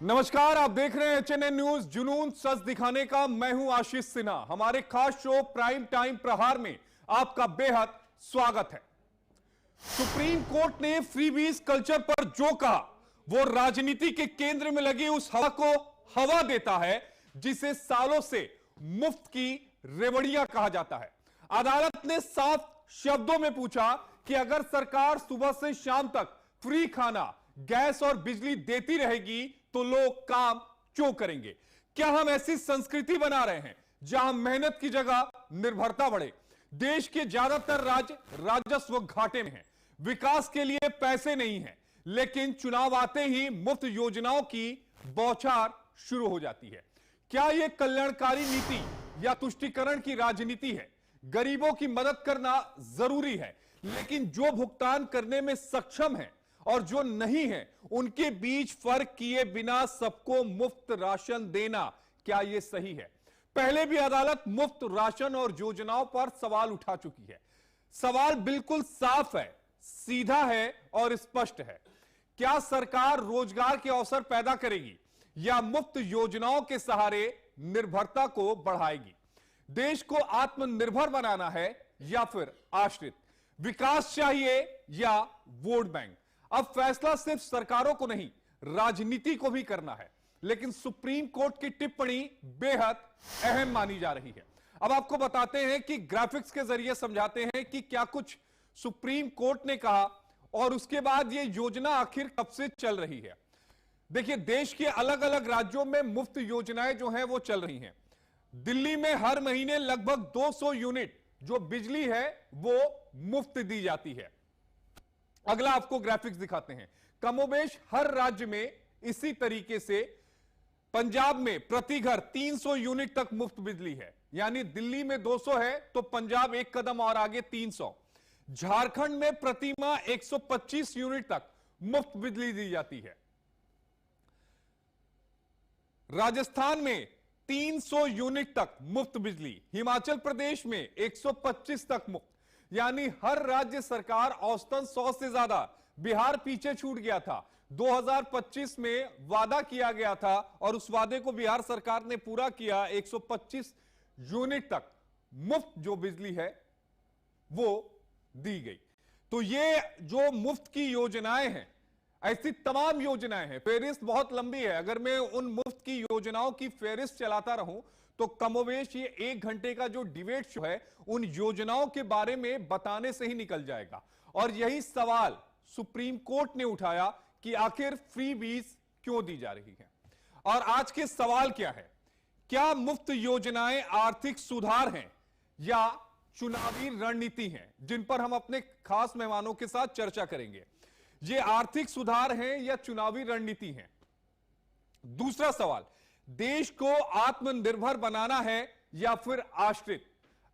नमस्कार, आप देख रहे हैं एचएनएन न्यूज, जुनून सच दिखाने का। मैं हूं आशीष सिन्हा। हमारे खास शो प्राइम टाइम प्रहार में आपका बेहद स्वागत है। सुप्रीम कोर्ट ने फ्रीबीज कल्चर पर जो कहा वो राजनीति के केंद्र में लगी उस हवा को हवा देता है जिसे सालों से मुफ्त की रेवड़ियां कहा जाता है। अदालत ने साफ शब्दों में पूछा कि अगर सरकार सुबह से शाम तक फ्री खाना, गैस और बिजली देती रहेगी तो लोग काम क्यों करेंगे? क्या हम ऐसी संस्कृति बना रहे हैं जहां मेहनत की जगह निर्भरता बढ़े? देश के ज्यादातर राज्य राजस्व घाटे में हैं, विकास के लिए पैसे नहीं हैं, लेकिन चुनाव आते ही मुफ्त योजनाओं की बौछार शुरू हो जाती है। क्या यह कल्याणकारी नीति या तुष्टीकरण की राजनीति है? गरीबों की मदद करना जरूरी है, लेकिन जो भुगतान करने में सक्षम है और जो नहीं है उनके बीच फर्क किए बिना सबको मुफ्त राशन देना, क्या यह सही है? पहले भी अदालत मुफ्त राशन और योजनाओं पर सवाल उठा चुकी है। सवाल बिल्कुल साफ है, सीधा है और स्पष्ट है। क्या सरकार रोजगार के अवसर पैदा करेगी या मुफ्त योजनाओं के सहारे निर्भरता को बढ़ाएगी? देश को आत्मनिर्भर बनाना है या फिर आश्रित? विकास चाहिए या वोट बैंक? अब फैसला सिर्फ सरकारों को नहीं, राजनीति को भी करना है। लेकिन सुप्रीम कोर्ट की टिप्पणी बेहद अहम मानी जा रही है। अब आपको बताते हैं कि ग्राफिक्स के जरिए समझाते हैं कि क्या कुछ सुप्रीम कोर्ट ने कहा और उसके बाद यह योजना आखिर कब से चल रही है। देखिए, देश के अलग अलग राज्यों में मुफ्त योजनाएं जो हैं वो चल रही हैं। दिल्ली में हर महीने लगभग 200 यूनिट जो बिजली है वो मुफ्त दी जाती है। अगला आपको ग्राफिक्स दिखाते हैं। कमोबेश हर राज्य में इसी तरीके से पंजाब में प्रति घर 300 यूनिट तक मुफ्त बिजली है, यानी दिल्ली में 200 है तो पंजाब एक कदम और आगे 300। झारखंड में प्रति माह 125 यूनिट तक मुफ्त बिजली दी जाती है। राजस्थान में 300 यूनिट तक मुफ्त बिजली, हिमाचल प्रदेश में 125 तक मुफ्त, यानी हर राज्य सरकार औसतन 100 से ज्यादा। बिहार पीछे छूट गया था। 2025 में वादा किया गया था और उस वादे को बिहार सरकार ने पूरा किया। 125 यूनिट तक मुफ्त जो बिजली है वो दी गई। तो ये जो मुफ्त की योजनाएं हैं, ऐसी तमाम योजनाएं हैं। फेहरिस्त बहुत लंबी है। अगर मैं उन मुफ्त की योजनाओं की फेहरिस्त चलाता रहूं तो कमोवेश ये 1 घंटे का जो डिबेट शो है उन योजनाओं के बारे में बताने से ही निकल जाएगा। और यही सवाल सुप्रीम कोर्ट ने उठाया कि आखिर फ्रीबीज क्यों दी जा रही है। और आज के सवाल क्या है? क्या मुफ्त योजनाएं आर्थिक सुधार हैं या चुनावी रणनीति हैं, जिन पर हम अपने खास मेहमानों के साथ चर्चा करेंगे। ये आर्थिक सुधार हैं या चुनावी रणनीति हैं? दूसरा सवाल, देश को आत्मनिर्भर बनाना है या फिर आश्रित?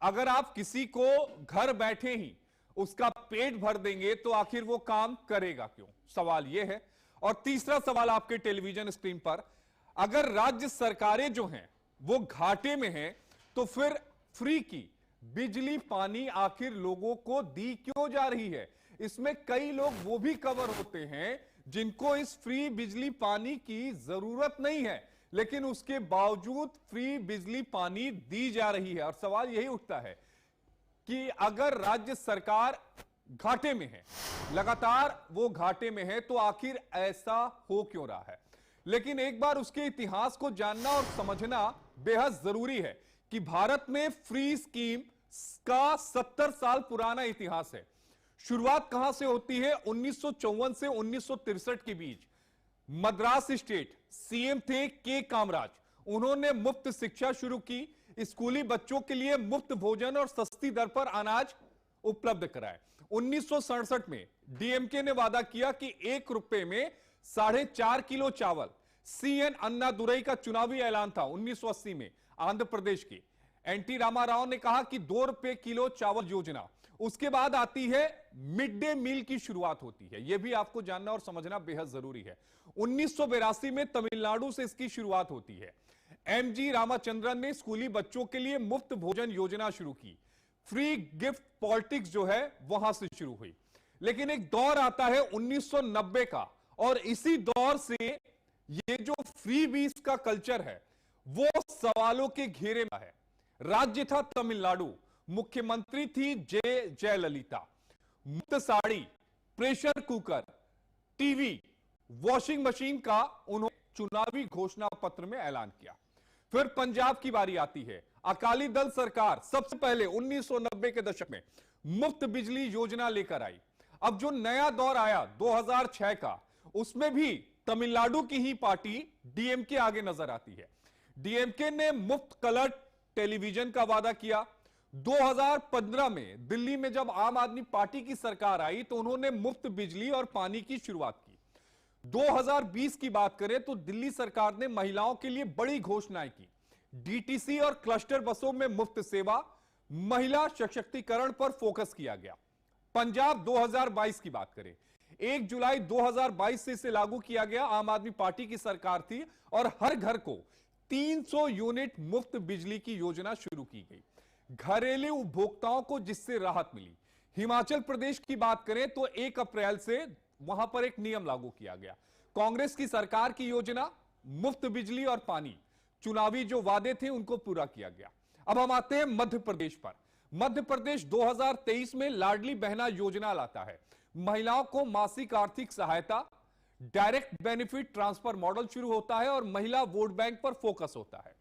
अगर आप किसी को घर बैठे ही उसका पेट भर देंगे तो आखिर वो काम करेगा क्यों? सवाल यह है। और तीसरा सवाल आपके टेलीविजन स्क्रीन पर, अगर राज्य सरकारें जो हैं वो घाटे में हैं तो फिर फ्री की बिजली पानी आखिर लोगों को दी क्यों जा रही है? इसमें कई लोग वो भी कवर होते हैं जिनको इस फ्री बिजली पानी की जरूरत नहीं है, लेकिन उसके बावजूद फ्री बिजली पानी दी जा रही है। और सवाल यही उठता है कि अगर राज्य सरकार घाटे में है, लगातार वो घाटे में है, तो आखिर ऐसा हो क्यों रहा है? लेकिन एक बार उसके इतिहास को जानना और समझना बेहद जरूरी है कि भारत में फ्री स्कीम का 70 साल पुराना इतिहास है। शुरुआत कहां से होती है? 1954 से 1963 के बीच मद्रास स्टेट सीएम थे के कामराज। उन्होंने मुफ्त शिक्षा शुरू की, स्कूली बच्चों के लिए मुफ्त भोजन और सस्ती दर पर अनाज उपलब्ध कराए। 1967 में डीएमके ने वादा किया कि 1 रुपए में 4.5 किलो चावल। सीएन अन्नादुरई का चुनावी ऐलान था 1980 में आंध्र प्रदेश की। एनटी रामाराव ने कहा कि 2 रुपए किलो चावल योजना। उसके बाद आती है मिड डे मील की शुरुआत होती है। यह भी आपको जानना और समझना बेहद जरूरी है। 1982 में तमिलनाडु से इसकी शुरुआत होती है। एमजी रामाचंद्रन ने स्कूली बच्चों के लिए मुफ्त भोजन योजना शुरू की। फ्री गिफ्ट पॉलिटिक्स जो है वहां से शुरू हुई। लेकिन एक दौर आता है 1990 का और इसी दौर से ये जो फ्री बीस का कल्चर है वो सवालों के घेरे में है। राज्य था तमिलनाडु, मुख्यमंत्री थी जयललिता। मुफ्त sari, pressure cooker, TV, washing machine का उन्होंने चुनावी घोषणा पत्र में ऐलान किया। फिर पंजाब की बारी आती है। अकाली दल सरकार सबसे पहले 1990 के दशक में मुफ्त बिजली योजना लेकर आई। अब जो नया दौर आया 2006 का, उसमें भी तमिलनाडु की ही पार्टी डीएमके आगे नजर आती है। डीएमके ने मुफ्त कलर टेलीविजन का वादा किया। 2015 में दिल्ली में जब आम आदमी पार्टी की सरकार आई तो उन्होंने मुफ्त बिजली और पानी की शुरुआत की। 2020 की बात करें तो दिल्ली सरकार ने महिलाओं के लिए बड़ी घोषणाएं की। डीटीसी और क्लस्टर बसों में मुफ्त सेवा, महिला सशक्तिकरण पर फोकस किया गया। पंजाब 2022 की बात करें, 1 जुलाई 2022 से इसे लागू किया गया। आम आदमी पार्टी की सरकार थी और हर घर को 300 यूनिट मुफ्त बिजली की योजना शुरू की गई, घरेलू उपभोक्ताओं को जिससे राहत मिली। हिमाचल प्रदेश की बात करें तो 1 अप्रैल से वहां पर एक नियम लागू किया गया। कांग्रेस की सरकार की योजना, मुफ्त बिजली और पानी, चुनावी जो वादे थे उनको पूरा किया गया। अब हम आते हैं मध्य प्रदेश पर। मध्य प्रदेश 2023 में लाडली बहना योजना लाता है। महिलाओं को मासिक आर्थिक सहायता, डायरेक्ट बेनिफिट ट्रांसफर मॉडल शुरू होता है और महिला वोट बैंक पर फोकस होता है।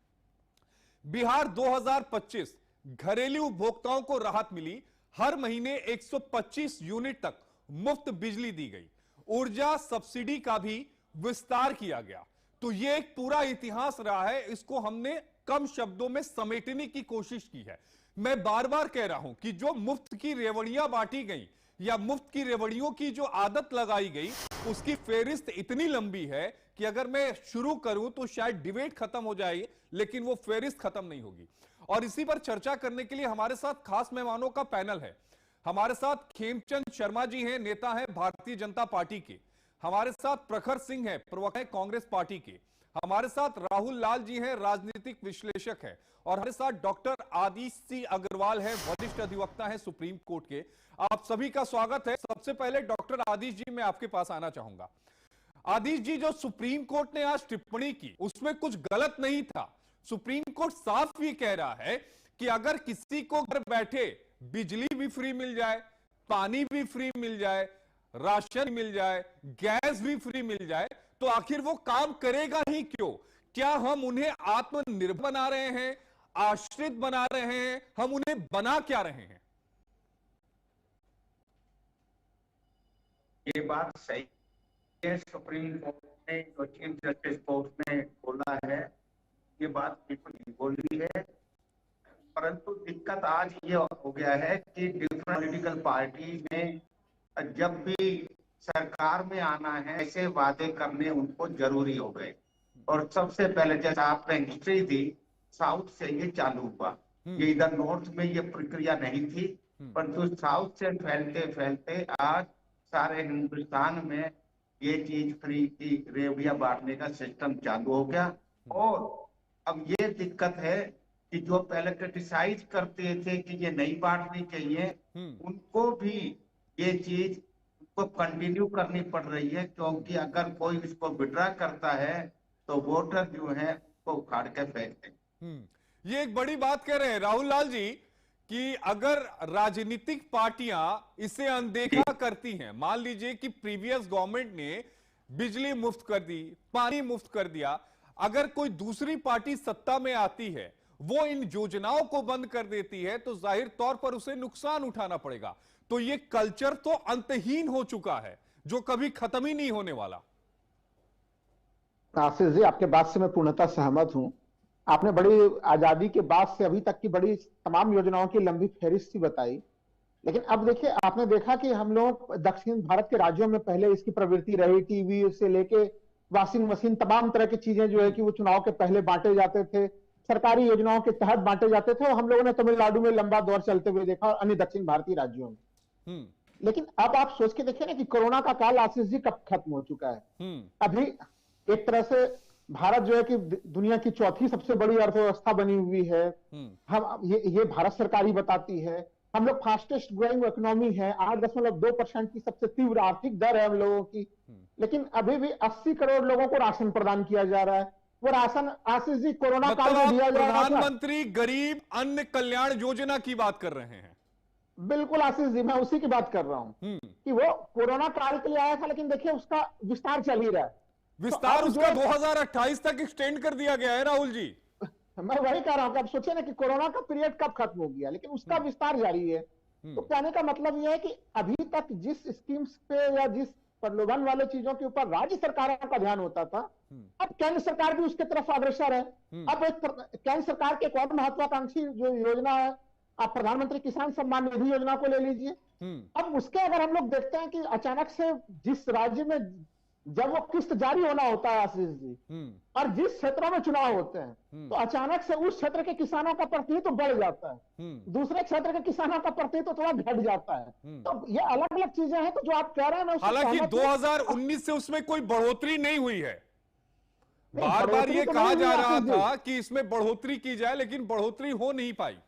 बिहार 2025, घरेलू उपभोक्ताओं को राहत मिली। हर महीने 125 यूनिट तक मुफ्त बिजली दी गई। ऊर्जा सब्सिडी का भी विस्तार किया गया। तो यह एक पूरा इतिहास रहा है, इसको हमने कम शब्दों में समेटने की कोशिश की है। मैं बार बार कह रहा हूं कि जो मुफ्त की रेवड़ियां बांटी गई या मुफ्त की रेवड़ियों की जो आदत लगाई गई, उसकी फेरिस्त इतनी लंबी है कि अगर मैं शुरू करूं तो शायद डिबेट खत्म हो जाए, लेकिन वो फेरिस्त खत्म नहीं होगी। और इसी पर चर्चा करने के लिए हमारे साथ खास मेहमानों का पैनल है। हमारे साथ खेमचंद शर्मा जी हैं, नेता हैं भारतीय जनता पार्टी के। हमारे साथ प्रखर सिंह हैं, प्रवक्ता हैं कांग्रेस पार्टी के। हमारे साथ राहुल लाल जी हैं, राजनीतिक विश्लेषक हैं। और हमारे साथ डॉक्टर आदिश सी अग्रवाल हैं, वरिष्ठ अधिवक्ता हैं सुप्रीम कोर्ट के। आप सभी का स्वागत है। सबसे पहले डॉक्टर आदिश जी, मैं आपके पास आना चाहूंगा। आदिश जी, जो सुप्रीम कोर्ट ने आज टिप्पणी की उसमें कुछ गलत नहीं था। सुप्रीम कोर्ट साफ भी कह रहा है कि अगर किसी को घर बैठे बिजली भी फ्री मिल जाए, पानी भी फ्री मिल जाए, राशन मिल जाए, गैस भी फ्री मिल जाए, तो आखिर वो काम करेगा ही क्यों? क्या हम उन्हें आत्मनिर्भर बना रहे हैं, आश्रित बना रहे हैं? हम उन्हें बना क्या रहे हैं? ये बात सही है। सुप्रीम कोर्ट ने, जो चीफ जस्टिस कोर्ट ने बोला है, ये बात बिल्कुल नहीं बोली है। परंतु दिक्कत आज ये हो गया है कि डिफरेंट पॉलिटिकल पार्टी में जब भी सरकार में आना है, ऐसे वादे करने उनको जरूरी हो गए। और सबसे पहले जैसा आपने हिस्ट्री दी, साउथ से ये चालू हुआ। ये इधर नॉर्थ में ये प्रक्रिया नहीं थी, परंतु साउथ से फैलते फैलते आज सारे हिंदुस्तान में ये चीज फ्री की रेवड़ियां बांटने का सिस्टम चालू हो गया। और अब ये दिक्कत है कि जो पहले क्रिटिसाइज करते थे कि ये नहीं बांटनी चाहिए, उनको भी ये चीज उनको कंटिन्यू करनी पड़ रही है, क्योंकि अगर कोई इसको विड्रा करता है तो वोटर जो है उसको उखाड़ के फेंक दें। ये एक बड़ी बात कह रहे हैं राहुल लाल जी कि अगर राजनीतिक पार्टियां इसे अनदेखा करती हैं, मान लीजिए कि प्रीवियस गवर्नमेंट ने बिजली मुफ्त कर दी, पानी मुफ्त कर दिया, अगर कोई दूसरी पार्टी सत्ता में आती है, वो इन योजनाओं को बंद कर देती है, तो जाहिर तौर पर उसे नुकसान उठाना पड़ेगा। तो ये कल्चर तो अंतहीन हो चुका है, जो कभी खत्म ही नहीं होने वाला। आशीष जी, आपके बात से मैं पूर्णतः सहमत हूं। आपने बड़ी आजादी के बाद से अभी तक की बड़ी तमाम योजनाओं की लंबी फहरिस्त बताई, लेकिन अब देखिए, आपने देखा कि हम लोग दक्षिण भारत के राज्यों में पहले इसकी प्रवृत्ति रही, टीवी से लेके वॉशिंग मशीन, तमाम तरह की चीजें जो है कि वो चुनाव के पहले बांटे जाते थे, सरकारी योजनाओं के तहत बांटे जाते थे। और हम लोगों ने तमिलनाडु में लंबा दौर चलते हुए देखा और अन्य दक्षिण भारतीय राज्यों में। लेकिन अब आप सोच के देखिए ना कि कोरोना का काल आशीष जी कब खत्म हो चुका है। अभी एक तरह से भारत जो है कि दुनिया की चौथी सबसे बड़ी अर्थव्यवस्था बनी हुई है। हम ये भारत सरकार ही बताती है। हम लोग फास्टेस्ट ग्रोइंग इकोनॉमी है, 8.2% की सबसे तीव्र आर्थिक दर है हम लोगों की। लेकिन अभी भी 80 करोड़ लोगों को राशन प्रदान किया जा रहा है। वो राशन आशीष जी कोरोना काल मतलब में आप दिया जा रहा था। प्रधानमंत्री गरीब अन्न कल्याण योजना की बात कर रहे हैं? बिल्कुल आशीष जी, मैं उसी की बात कर रहा हूं कि वो कोरोना काल के लिए आया था, लेकिन देखिए उसका विस्तार चल ही रहा है। विस्तार तो उसका 2028 तक एक्सटेंड कर दिया गया है राहुल जी। मैं वही कह रहा हूं कि आप सोचिए ना कि कोरोना का पीरियड कब खत्म हो गया, लेकिन उसका विस्तार जारी है। तो कहने का मतलब यह है कि अभी तक जिस स्कीम्स पे या जिस प्रलोभन वाले चीजों के ऊपर राज्य सरकारों का ध्यान होता था, अब केंद्र सरकार भी उसके तरफ अग्रसर है। अब एक केंद्र सरकार के एक और महत्वाकांक्षी जो योजना है, आप प्रधानमंत्री किसान सम्मान निधि योजना को ले लीजिए। अब उसके अगर हम लोग देखते हैं कि अचानक से जिस राज्य में जब वो किस्त जारी होना होता है आशीष जी, और जिस क्षेत्रों में चुनाव होते हैं, तो अचानक से उस क्षेत्र के किसानों का प्रतिनिधित्व तो बढ़ जाता है, दूसरे क्षेत्र के किसानों का प्रतिनिधित्व तो थोड़ा घट जाता है। तो ये अलग अलग चीजें हैं। तो जो आप कह रहे हैं, हालांकि 2019 से उसमें कोई बढ़ोतरी नहीं हुई है। बार बार ये कहा जा रहा था कि इसमें बढ़ोतरी की जाए, लेकिन बढ़ोतरी हो नहीं पाई।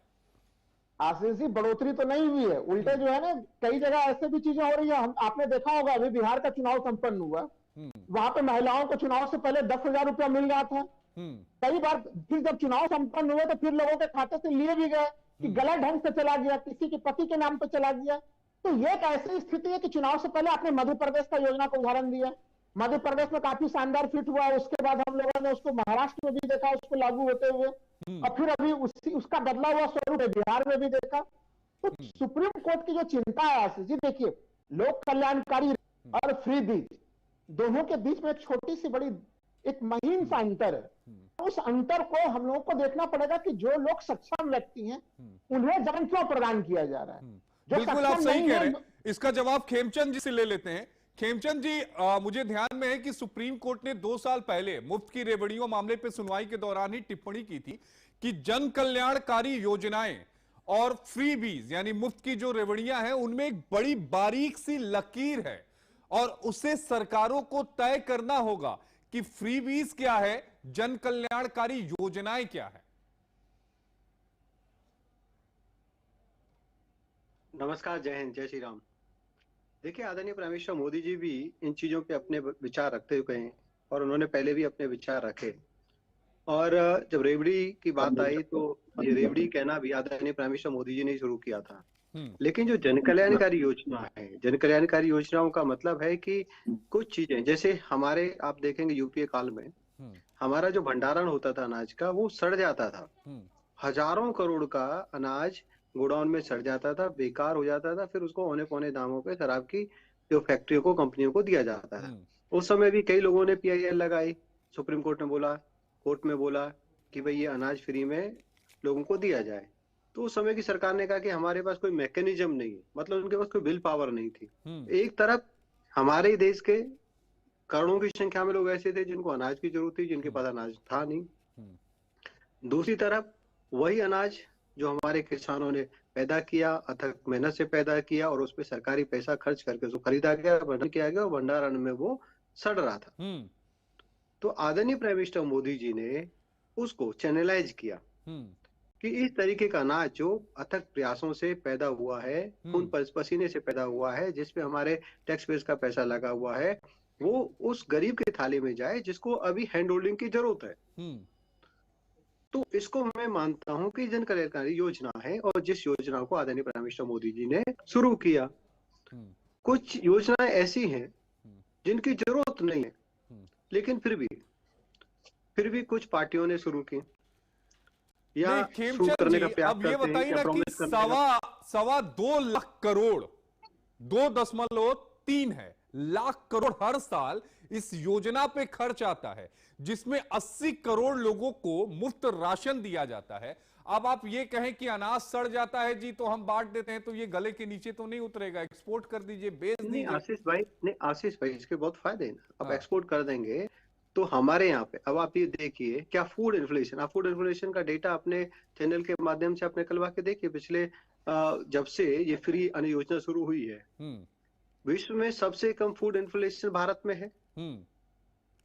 आशीष जी बढ़ोतरी तो नहीं हुई है, उल्टे जो है ना कई जगह ऐसे भी चीजें हो रही है। आपने देखा होगा अभी बिहार का चुनाव संपन्न हुआ, वहां पे महिलाओं को चुनाव से पहले 10,000 रुपया मिल रहा था। कई बार फिर जब चुनाव संपन्न हुए तो फिर लोगों के खाते से लिए भी गए कि गलत ढंग से चला गया, किसी के पति के नाम पे चला गया। तो ये एक ऐसी स्थिति है कि चुनाव से पहले आपने मध्य प्रदेश का योजना का उदाहरण दिया, मध्य प्रदेश में काफी शानदार फिट हुआ। उसके बाद हम लोगों ने उसको महाराष्ट्र में भी देखा, उसको लागू होते हुए, और फिर अभी उसका बदला हुआ स्वरूप बिहार में भी देखा। तो सुप्रीम कोर्ट की जो चिंता है आशीष जी, देखिए लोक कल्याणकारी और फ्री बीज दोनों के बीच में एक छोटी सी बड़ी एक महीन सा अंतर है। उस अंतर को हम लोगों को देखना पड़ेगा कि जो लोग सक्षम व्यक्ति हैं उन्हें जन क्यों प्रदान किया जा रहा है। बिल्कुल आप सही कह रहे हैं। इसका जवाब खेमचंद जी से ले लेते हैं। खेमचंद जी, मुझे ध्यान में है कि सुप्रीम कोर्ट ने 2 साल पहले मुफ्त की रेवड़ियों मामले पर सुनवाई के दौरान ही टिप्पणी की थी कि जन कल्याणकारी योजनाएं और फ्री बीज यानी मुफ्त की जो रेवड़ियां हैं उनमें एक बड़ी बारीक सी लकीर है और उसे सरकारों को तय करना होगा कि फ्री बीज क्या है, जन कल्याणकारी योजनाएं क्या है। नमस्कार, जय हिंद, जय श्री राम। देखिए आदरणीय प्राइम मिनिस्टर मोदी जी भी इन चीजों पे अपने विचार रखते हुए हैं और उन्होंने पहले भी अपने विचार रखे। और जब रेवड़ी की बात आई तो ये रेवड़ी कहना भी आदरणीय प्राइम मिनिस्टर मोदी जी ने शुरू किया था। लेकिन जो जन कल्याणकारी योजना है, जन कल्याणकारी योजनाओं का मतलब है कि कुछ चीजें जैसे हमारे आप देखेंगे यूपीए काल में हमारा जो भंडारण होता था अनाज का वो सड़ जाता था। हजारों करोड़ का अनाज गोडाउन में सड़ जाता था, बेकार हो जाता था, फिर उसको औने पौने दामों पे शराब की जो फैक्ट्रियों को कंपनियों को दिया जाता था। उस समय भी कई लोगों ने PIL लगाई, सुप्रीम कोर्ट ने बोला, कोर्ट में बोला कि भाई ये अनाज फ्री में लोगों को दिया जाए। तो उस समय की सरकार ने कहा कि हमारे पास कोई मैकेनिज्म नहीं है, मतलब उनके पास कोई विल पावर नहीं थी। एक तरफ हमारे ही देश के करोड़ों की संख्या में लोग ऐसे थे जिनको अनाज की जरूरत थी, जिनके पास अनाज था नहीं। दूसरी तरफ वही अनाज जो हमारे किसानों ने पैदा किया, अथक मेहनत से पैदा किया और उस पर सरकारी पैसा खर्च करके उसको खरीदा गया, भंडारण किया गया और भंडारण में वो सड़ रहा था। तो आदरणीय प्राइम मिनिस्टर मोदी जी ने उसको चैनलाइज किया कि इस तरीके का अनाज जो अथक प्रयासों से पैदा हुआ है, खून पसीने से पैदा हुआ है, जिसपे हमारे टैक्स पेयर्स का पैसा लगा हुआ है, वो उस गरीब के थाली में जाए जिसको अभी हैंड होल्डिंग की जरूरत है। तो इसको मैं मानता हूं कि जन कल्याणकारी योजना है और जिस योजना को आदरणीय प्राइम मिनिस्टर मोदी जी ने शुरू किया। कुछ योजनाएं ऐसी हैं जिनकी जरूरत नहीं है, लेकिन फिर भी कुछ पार्टियों ने शुरू की या शुरू करने का प्रयास करते हैं। अब ये बताइए ना कि 2.25 लाख करोड़ 2.3 है लाख करोड़ हर साल इस योजना पे खर्च आता है, जिसमें 80 करोड़ लोगों को मुफ्त राशन दिया जाता है। अब आप ये कहें कि अनाज सड़ जाता है जी तो हम बांट देते हैं, तो ये गले के नीचे तो नहीं उतरेगा। एक्सपोर्ट कर दीजिए, बेच दीजिए। आशीष भाई इसके बहुत फायदे हैं। अब एक्सपोर्ट कर देंगे तो हमारे यहाँ पे अब आप ये देखिए क्या फूड इन्फ्लेशन, आप फूड इन्फ्लेशन का डेटा अपने चैनल के माध्यम से अपने निकलवा के देखिए। पिछले जब से ये फ्री अन्न योजना शुरू हुई है, विश्व में सबसे कम फूड इन्फ्लेशन भारत में है।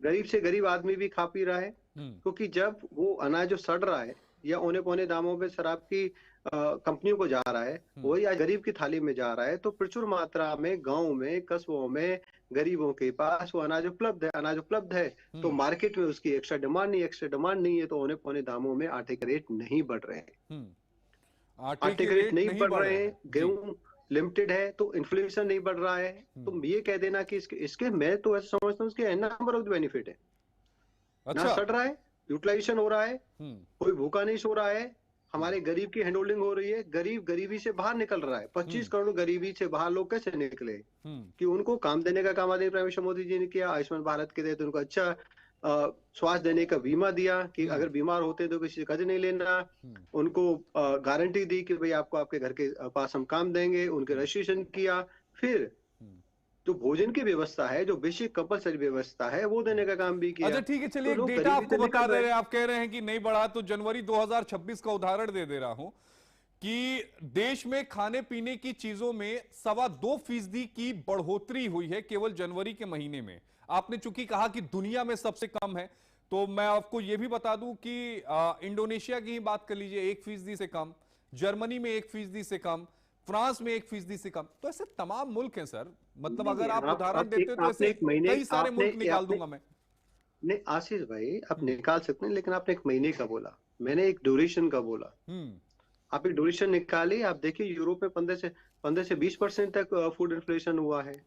गरीब से गरीब आदमी भी खा पी रहा है, क्योंकि जब वो अनाज जो सड़ रहा है या औने पौने दामों पे शराब की कंपनियों को जा रहा है वही आज गरीब की थाली में जा रहा है। तो प्रचुर मात्रा में गाँव में, कस्बों में गरीबों के पास वो अनाज उपलब्ध है तो मार्केट में उसकी एक्स्ट्रा डिमांड नहीं है, तो औने पौने दामों में आटे के रेट नहीं बढ़ रहे हैं। आटे के रेट नहीं बढ़ रहे हैं, गेहूं लिमिटेड है तो इन्फ्लेशन नहीं बढ़ रहा है। तो ये कह देना कि इसके मैं तो ऐसा समझता हूँ इसके नंबर ऑफ बेनिफिट है। अच्छा। ना सड़ रहा है, यूटिलाइजेशन हो रहा है, कोई भूखा नहीं सो रहा है, हमारे गरीब की हैंड होल्डिंग हो रही है, गरीब गरीबी से बाहर निकल रहा है। 25 करोड़ गरीबी से बाहर लोग कैसे निकले कि उनको काम देने का काम आदरणीय प्राइम मिनिस्टर मोदी जी ने किया। आयुष्मान भारत के तहत उनको अच्छा स्वास्थ्य देने का बीमा दिया कि अगर बीमार होते तो किसी से कर्ज नहीं लेना। उनको गारंटी दी कि भाई आपको आपके घर के पास हम काम देंगे, उनके रजिस्ट्रेशन किया। फिर जो भोजन की व्यवस्था है, जो बेसिक कंपलसरी व्यवस्था है, वो देने का काम भी किया। अच्छा ठीक है, चलिए तो एक डेटा आपको बता दे रहे हैं, आप कह रहे हैं कि नहीं बढ़ा, तो जनवरी 2026 का उदाहरण दे रहा हूं कि देश में खाने पीने की चीजों में 2.25% की बढ़ोतरी हुई है केवल जनवरी के महीने में। आपने चूंकि कहा कि दुनिया में सबसे कम है, तो मैं आपको यह भी बता दूं कि इंडोनेशिया की ही बात कर लीजिए, 1% से कम, जर्मनी में 1% से कम, फ्रांस में 1% से कम। तो ऐसे तमाम मुल्क हैं सर, मतलब अगर आप उदाहरण देते तो ऐसे कई सारे मुल्क निकाल दूंगा मैं। नहीं आशीष भाई, आप निकाल सकते हैं, लेकिन आपने एक महीने का बोला, मैंने एक ड्यूरेशन का बोला। आप एक ड्यूरेशन निकालिए, आप देखिए यूरोप में 15 से 20% तक फूड इन्फ्लेशन हुआ है।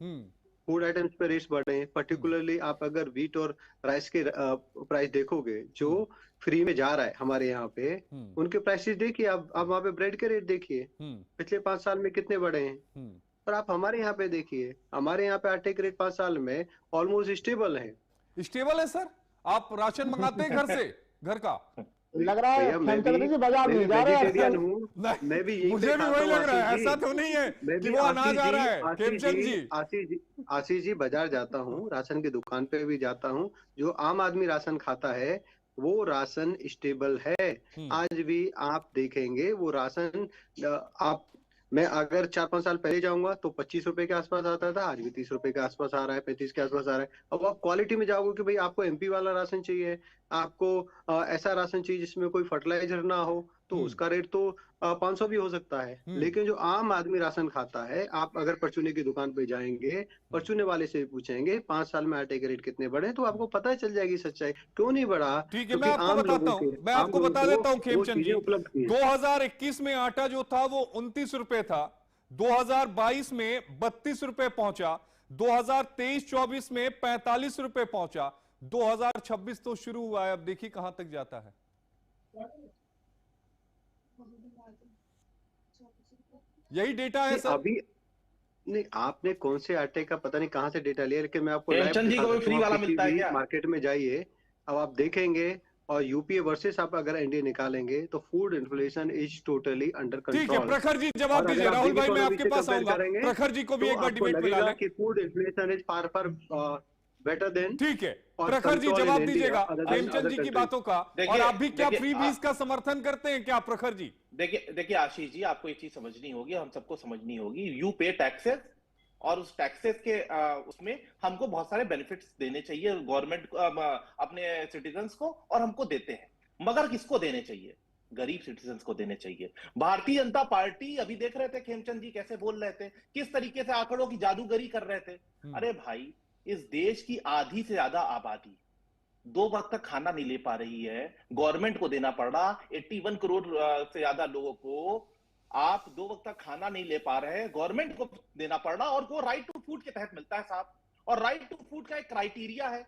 फूड आइटम्स पे रेट्स बढ़े हैं। पर्टिकुलरली आप अगर व्हीट और राइस के प्राइस देखोगे, जो फ्री में जा रहा है हमारे यहाँ पे, उनके प्राइसेस देखिए। आप वहाँ पे ब्रेड के रेट देखिए, पिछले 5 साल में कितने बढ़े हैं। और आप हमारे यहाँ पे देखिए, हमारे यहाँ पे आटे के रेट 5 साल में ऑलमोस्ट स्टेबल है सर। आप राशन मंगाते हैं घर से, घर का? लग रहा है मैं भी बाजार नहीं जा रहे वेजिटेरियन हूँ, मैं भी यही मुझे भी वही लग रहा है, ऐसा तो नहीं है कि वो अनाज आ रहा है। आशीष जी बाजार जाता हूँ, राशन की दुकान पे भी जाता हूँ, जो आम आदमी राशन खाता है वो राशन स्टेबल है। आज भी आप देखेंगे वो राशन, आप मैं अगर 4-5 साल पहले जाऊंगा तो 25 रुपए के आसपास आता था, आज भी 30 रुपए के आसपास आ रहा है, 35 के आसपास आ रहा है। अब आप क्वालिटी में जाओगे कि भाई आपको एमपी वाला राशन चाहिए, आपको ऐसा राशन चाहिए जिसमें कोई फर्टिलाइजर ना हो, तो उसका रेट तो 500 भी हो सकता है। लेकिन जो आम आदमी राशन खाता है, आप अगर परचूने की दुकान पे जाएंगे, परचूने वाले से पूछेंगे 5 साल में आटे के रेट कितने बढ़े, तो आपको पता चल जाएगी सच्चाई क्यों नहीं बढ़ा। ठीक है, मैं आपको बता देता हूं खेमचंद जी, 2021 में आटा जो था वो 29 रुपए था, 2022 में 32 रुपए पहुंचा, 2023-24 में 45 रुपए पहुंचा, 2026 तो शुरू हुआ है, अब देखिए कहां तक जाता है। यही डेटा है सर। अभी नहीं, आपने कौन से आटे का पता नहीं कहां से डेटा लिया, लेकिन मैं आपको जी को भी फ्री वाला मिलता है क्या? मार्केट में जाइए, अब आप देखेंगे, और यूपीए वर्सेस आप अगर एनडीए निकालेंगे तो food inflation is totally under control. ठीक है, प्रखर जी जवाब दीजिए। राहुल भाई मैं आपके पास आऊंगा, प्रखर जी को भी एक बार डिबेट में ला लें कि food inflation is far better than. ठीक है, प्रखर जी जवाब दीजिएगा खेमचंद जी की बातों का। और आप भी क्या फ्री बीज का समर्थन करते हैं क्या प्रखर जी? देखिए आशीष जी, आपको एक चीज समझनी होगी, हम सबको समझनी होगी, यू पे टैक्सेस, और उस टैक्सेस के उसमें हमको बहुत सारे बेनिफिट्स देने चाहिए गवर्नमेंट अपने सिटीजन्स को, और हमको देते हैं, मगर किसको देने चाहिए? गरीब सिटीजन्स को देने चाहिए। भारतीय जनता पार्टी, अभी देख रहे थे खेमचंद जी कैसे बोल रहे थे, किस तरीके से आंकड़ों की जादूगरी कर रहे थे। अरे भाई, इस देश की आधी से ज्यादा आबादी 2 वक्त तक खाना नहीं ले पा रही है, गवर्नमेंट को देना पड़ रहा। 81 करोड़ से ज्यादा लोगों को आप 2 वक्त तक खाना नहीं ले पा रहे हैं, गवर्नमेंट को देना पड़ रहा, और वो राइट टू फूड के तहत मिलता है साहब। और राइट टू फूड का एक क्राइटेरिया है,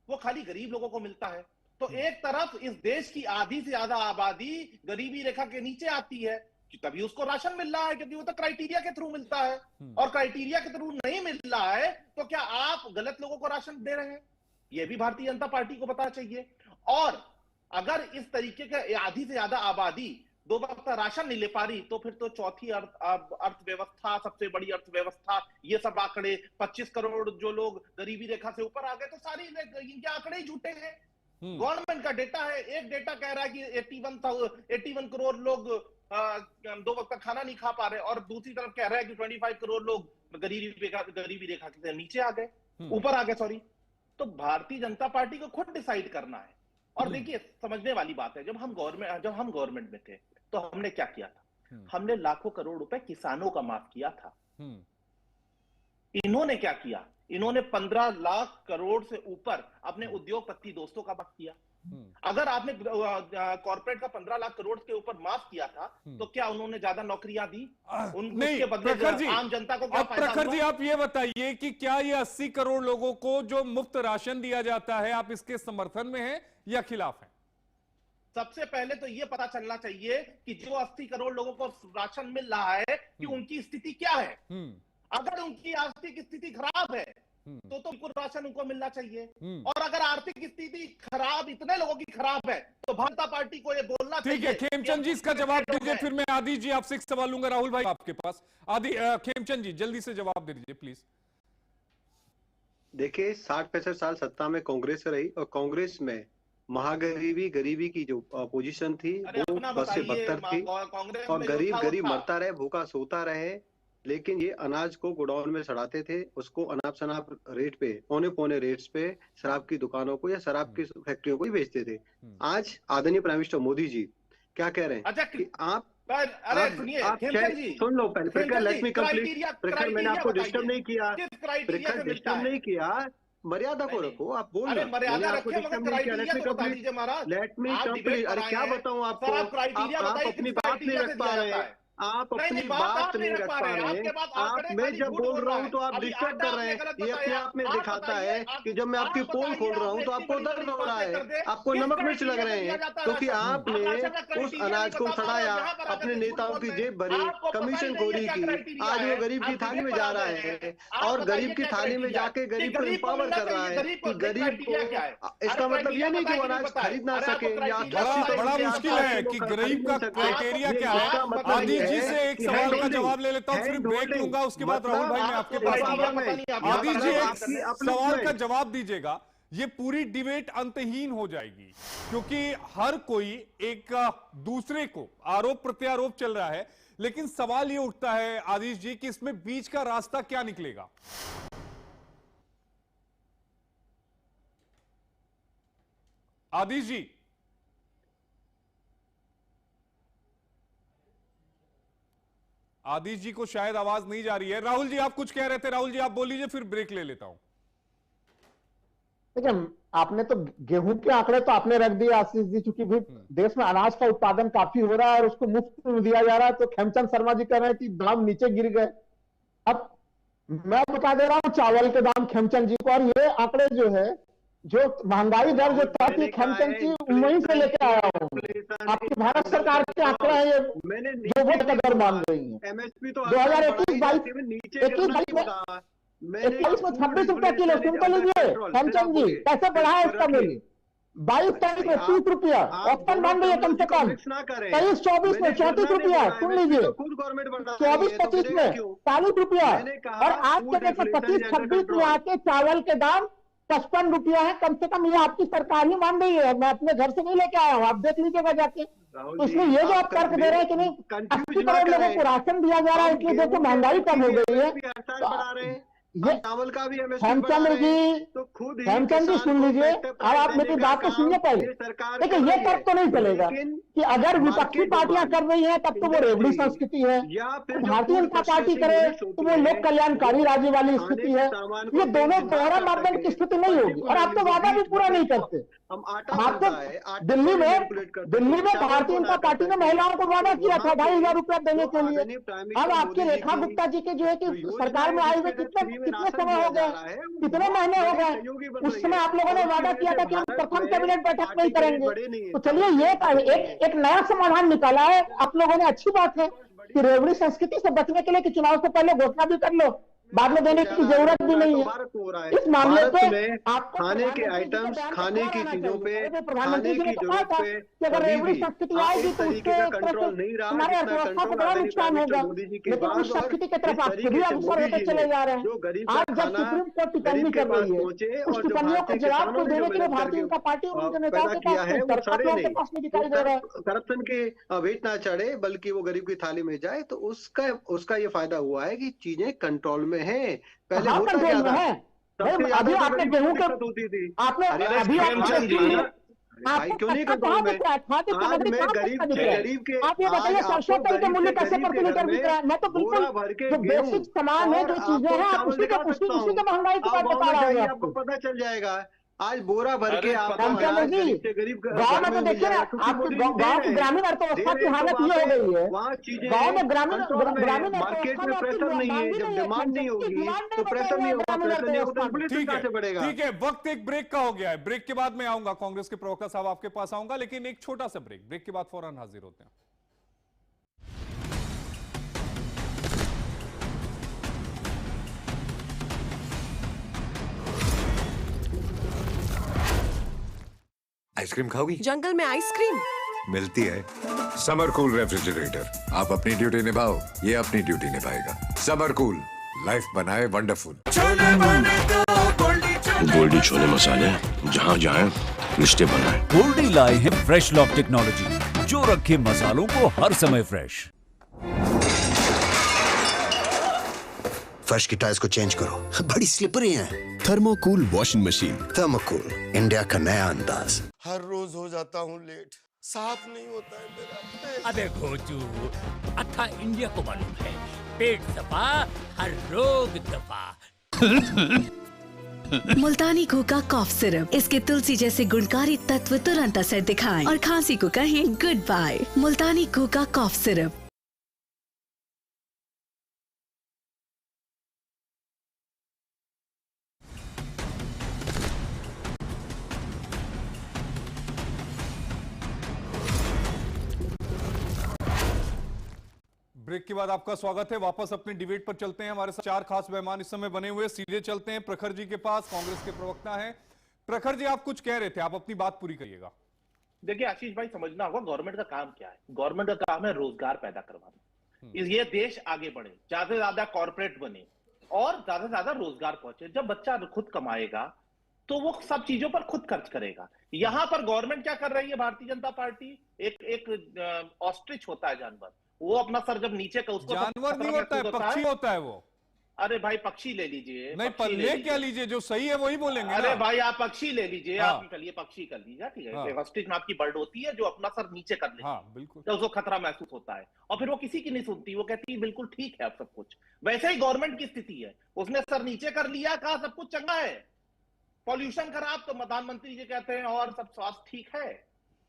वो खाली गरीब लोगों को मिलता है। तो एक तरफ इस देश की आधी से ज्यादा आबादी गरीबी रेखा के नीचे आती है, तभी उसको राशन मिल रहा है, क्योंकि वो तो क्राइटेरिया के थ्रू मिलता है। और क्राइटेरिया के थ्रू नहीं मिल रहा है तो क्या आप गलत लोगों को राशन दे रहे हैं? ये भी भारतीय जनता पार्टी को पता चाहिए। और अगर इस तरीके का आधी से ज्यादा आबादी 2 वक्त राशन नहीं ले पा रही, तो फिर तो चौथी अर्थव्यवस्था, सबसे बड़ी अर्थव्यवस्था, ये सब आंकड़े 25 करोड़ जो लोग गरीबी रेखा से ऊपर आ गए, तो सारी इनके आंकड़े ही झूठे हैं। गवर्नमेंट का डेटा है, एक डेटा कह रहा है कि 81 करोड़ लोग 2 वक्त का खाना नहीं खा पा रहे, और दूसरी तरफ कह रहा है कि 25 करोड़ लोग गरीबी रेखा से नीचे आ गए, ऊपर आ गए, सॉरी। तो भारतीय जनता पार्टी को खुद डिसाइड करना है। और देखिए, समझने वाली बात है, जब हम गवर्नमेंट में थे तो हमने क्या किया था? हमने लाखों करोड़ रुपए किसानों का माफ किया था। इन्होंने क्या किया? इन्होंने 15 लाख करोड़ से ऊपर अपने उद्योगपति दोस्तों का माफ किया। अगर आपने कॉर्पोरेट का 15 लाख करोड़ के ऊपर माफ किया था तो क्या उन्होंने ज्यादा नौकरियां दी? नहीं बदले प्रखर जी, आम जनता को क्या अब फायदा प्रखर हुआ? जी आप ये बताइए कि क्या ये 80 करोड़ लोगों को जो मुफ्त राशन दिया जाता है, आप इसके समर्थन में हैं या खिलाफ हैं? सबसे पहले तो ये पता चलना चाहिए कि जो 80 करोड़ लोगों को राशन मिल रहा है कि उनकी स्थिति क्या है। अगर उनकी आर्थिक स्थिति खराब है तो उनको राशन उनको मिलना चाहिए, और अगर आर्थिक स्थिति खराब इतने लोगों की खराब है तो भाजपा पार्टी को ये बोलना चाहिए। ठीक है खेमचंद जी, इसका जवाब दीजिए, फिर मैं आदित्य जी आपसे एक सवाल लूंगा। राहुल भाई आपके पास। खेमचंद जी जल्दी से जवाब दे दीजिए प्लीज। देखिए 60-65 साल सत्ता में कांग्रेस रही और कांग्रेस में महागरीबी गरीबी की जो पोजीशन थी वो बस से बदतर थी, और गरीब गरीब मरता रहे, भूखा सोता रहे। लेकिन ये अनाज को गोडाउन में सड़ाते थे, उसको अनाप शनाप रेट पे, पौने पौने रेट्स पे शराब की दुकानों को या शराब की फैक्ट्रियों को ही बेचते थे। आज आदरणीय प्राइम मिनिस्टर मोदी जी क्या कह रहे हैं कि आप सुन लो पहले प्रखर, लेट मी कंप्लीट। प्रखर मैंने आपको डिस्टर्ब नहीं किया, प्रखर डिस्टर्ब नहीं किया, मर्यादा को रखो, आप बोल रहे मर्यादा रखिए, लेट मी कंप्लीट। अरे क्या बताऊं आपको, आप अपनी बात नहीं रख पा रहे हैं, आप अपनी बात नहीं रख पा रहे हैं। आप, मैं जब बोल रहा हूं तो आप डिस्टर्ब कर रहे हैं। ये अपने आप में दिखाता है कि जब मैं आपकी पोल खोल रहा हूं तो आपको दर्द हो रहा है, आपको नमक मिर्च लग रहे हैं, क्योंकि आपने उस अनाज को सड़ाया, अपने नेताओं की जेब भरी, कमीशन खोरी की। आज वो गरीब की थाली में जा रहा है और गरीब की थाली में जाके गरीब को एम्पावर कर रहा है कि गरीब को, इसका मतलब ये नहीं कि वो अनाज खरीद ना सके या बड़ा मुश्किल है कि गरीब का क्राइटेरिया क्या है। आदित्य जी से एक सवाल का जवाब ले लेता हूं, फिर ब्रेक लूंगा, उसके बाद राहुल भाई मैं आपके पास आऊंगा। आदित्य जी एक सवाल का जवाब दीजिएगा, ये पूरी डिबेट अंतहीन हो जाएगी क्योंकि हर कोई एक दूसरे को आरोप प्रत्यारोप चल रहा है। लेकिन सवाल ये उठता है आदित्य जी कि इसमें बीच का रास्ता क्या निकलेगा? आदित्य जी, आदित्य जी को शायद आवाज नहीं जा रही है। राहुल जी आप कुछ कह रहे थे, राहुल जी आप बोल लीजिए, फिर ब्रेक ले लेता हूं। देखिए आपने तो गेहूं के आंकड़े तो आपने रख दिए आशीष जी, चूंकि भी देश में अनाज का उत्पादन काफी हो रहा है और उसको मुफ्त में दिया जा रहा है, तो खेमचंद शर्मा जी कह रहे हैं कि दाम नीचे गिर गए। अब मैं बता दे रहा हूं चावल के दाम खेमचंद जी को, और ये आंकड़े जो है, जो महंगाई दर जो तय थी खेमचंद जी वहीं से लेके आया हूँ। आपकी भारत सरकार के आंकड़े हैं ये, जो वो दर मान रही है। 2021-22 में 26 रुपया किलो, सुन तो लीजिए खेमचंद जी कैसे बढ़ा है इसका मूल्य। 22 तारीख में 30 रुपया ऑप्शन मान रही है कम से कम, 23-24 में 34 रुपया, सुन लीजिए 24-25 में 40 रुपया, और आज के डेट में 25-26 में आके चावल के दाम 55 रुपया है कम से कम। ये आपकी सरकार ही मान रही है, मैं अपने घर से नहीं लेके आया हूँ, आप देख लीजिएगा जाके। इसमें ये जो आप तर्क दे रहे हैं कि नहीं 80 करोड़ लोगों को राशन दिया जा रहा है इसलिए देखो महंगाई कम हो गई है, ये हेमचंद्र जी, हेमचंद जी सुन लीजिए, और आप मेरी बात को सुनिए पहले। देखिए ये तर्क तो नहीं चलेगा कि अगर विपक्षी पार्टियां कर रही हैं तब तो वो रेवड़ी संस्कृति है, भारतीय जनता पार्टी करे तो वो लोक कल्याणकारी राज्य वाली स्थिति है। ये दोनों दोहरा मापदंड की स्थिति नहीं होगी, और आप तो वादा भी पूरा नहीं करते। आप तो दिल्ली में भारतीय जनता पार्टी ने महिलाओं को वादा किया था 2,500 रुपया देने के लिए। अब आपके रेखा गुप्ता जी के जो है कि सरकार में आए हुए कितने समय हो गए, कितने महीने हो गए, उस समय आप लोगों ने वादा किया था कि हम प्रथम कैबिनेट बैठक नहीं करेंगे। तो चलिए ये एक नया समाधान निकाला है आप लोगों ने, अच्छी बात है कि रेवड़ी संस्कृति से बचने के लिए कि चुनाव से पहले घोषणा भी कर लो, बाद में देने की जरूरत भी नहीं है। इस मामले पे आपको खाने के आइटम्स, खाने की चीजों पे, प्रधानमंत्री जी ने कहा था कि अगर रेवड़ी संस्कृति आएगी तो उसके हमारे अर्थव्यवस्था को बड़ा नुकसान होगा, लेकिन उस संस्कृति की तरफ आप भी अग्रसर होते चले जा रहे हैं। आज जब सुप्रीम कोर्ट टिप्पणी कर रही है, उस टिप्पणियों के जवाब को देने के लिए भारतीय जनता पार्टी और उनके नेताओं के पास नहीं दिखाई दे रहा है। करप्शन के वेट ना चढ़े बल्कि वो गरीब की थाली में जाए, तो उसका ये फायदा हुआ है कि चीजें कंट्रोल में है। पहले होता क्या था, अभी आपने गेहूं के आपने अभी भाई क्यों नहीं कंट्रोल में? आज मैं गरीब के आप ये बताइए सरसों तेल के मूल्य कैसे प्रति लीटर बिक रहा है? मैं तो बिल्कुल जो बेसिक सामान है, जो चीजें हैं, आप उसी के महंगाई की बात बता रहा हूँ। आपको पता चल जाएगा। आज बोरा भर के आप गरीब गाँव में तो देखिए ना, आपकी गाँव की ग्रामीण अर्थव्यवस्था की हालत ये हो गई है। वहाँ चीजें गाँव में ग्रामीण मार्केट में प्रेशर नहीं है, जब डिमांड नहीं होगी तो प्रेशर नहीं होगा, प्रेशर नहीं होगा तो इन्फ्लेशन कहाँ से बढ़ेगा? ठीक है, वक्त एक ब्रेक का हो गया है। ब्रेक के बाद मैं आऊंगा, कांग्रेस के प्रवक्ता साहब आपके पास आऊंगा, लेकिन एक छोटा सा ब्रेक के बाद फौरन हाजिर होते हैं। आइसक्रीम खाओगी? जंगल में आइसक्रीम मिलती है। समर कूल रेफ्रिजरेटर, आप अपनी ड्यूटी निभाओ, ये अपनी ड्यूटी निभाएगा। समर कूल, लाइफ बनाए वंडरफुल। गोल्डी छोले मसाले, जहाँ जाए रिश्ते बनाए। गोल्डी लाए हैं फ्रेश लॉक टेक्नोलॉजी, जो रखे मसालों को हर समय फ्रेश। फर्श की टाइल्स को चेंज करो, बड़ी स्लिपरी हैं। थर्मोकूल वॉशिंग मशीन। थर्मोकूल, इंडिया का नया अंदाज। हर रोज हो जाता हूँ लेट, साफ नहीं होता है मेरा। अबे घोचू, अथा इंडिया को मालूम है, पेट सफा हर रोग दफा। मुल्तानी घोका कॉफ सिरप, इसके तुलसी जैसे गुणकारी तत्व तुरंत असर दिखाएं और खांसी को कहें गुड बाय। मुल्तानी घोका कॉफ सिरप। ब्रेक के बाद आपका स्वागत है। वापस अपने डिबेट पर चलते हैं। हमारे साथ चार खास मेहमान इस समय बने हुए, सीधे चलते हैं प्रखर जी के पास, कांग्रेस के प्रवक्ता हैं। प्रखर जी, आप कुछ कह रहे थे, आप अपनी बात पूरी करिएगा। देखिए आशीष भाई, समझना होगा गवर्नमेंट का काम क्या है। गवर्नमेंट का काम है रोजगार पैदा करवाना, ये देश आगे बढ़े, ज्यादा से ज्यादा कॉर्पोरेट बने और ज्यादा से ज्यादा रोजगार पहुंचे। जब बच्चा खुद कमाएगा तो वो सब चीजों पर खुद खर्च करेगा। यहां पर गवर्नमेंट क्या कर रही है, भारतीय जनता पार्टी एक ऑस्ट्रिच होता है जानवर, वो अपना सर जब नीचे का, उसको जानवर नहीं होता है, पक्षी होता है वो। अरे भाई पक्षी ले लीजिए, नहीं पल्ले क्या लीजिए, जो सही है वही बोलेंगे। अरे भाई आप पक्षी ले लीजिए, हाँ। आप चलिए पक्षी कर लीजिए, ठीक है। ऑस्ट्रिच नाम की बर्ड होती है जो अपना सर नीचे कर लेती है, हाँ, बिल्कुल। तो उसको खतरा महसूस होता है और फिर वो किसी की नहीं सुनती, वो कहती है बिल्कुल ठीक है अब सब कुछ। वैसे ही गवर्नमेंट की स्थिति है, उसने सर नीचे कर लिया, कहा सब कुछ चंगा है, पॉल्यूशन खराब तो प्रधानमंत्री जी कहते हैं और सब स्वास्थ्य ठीक है,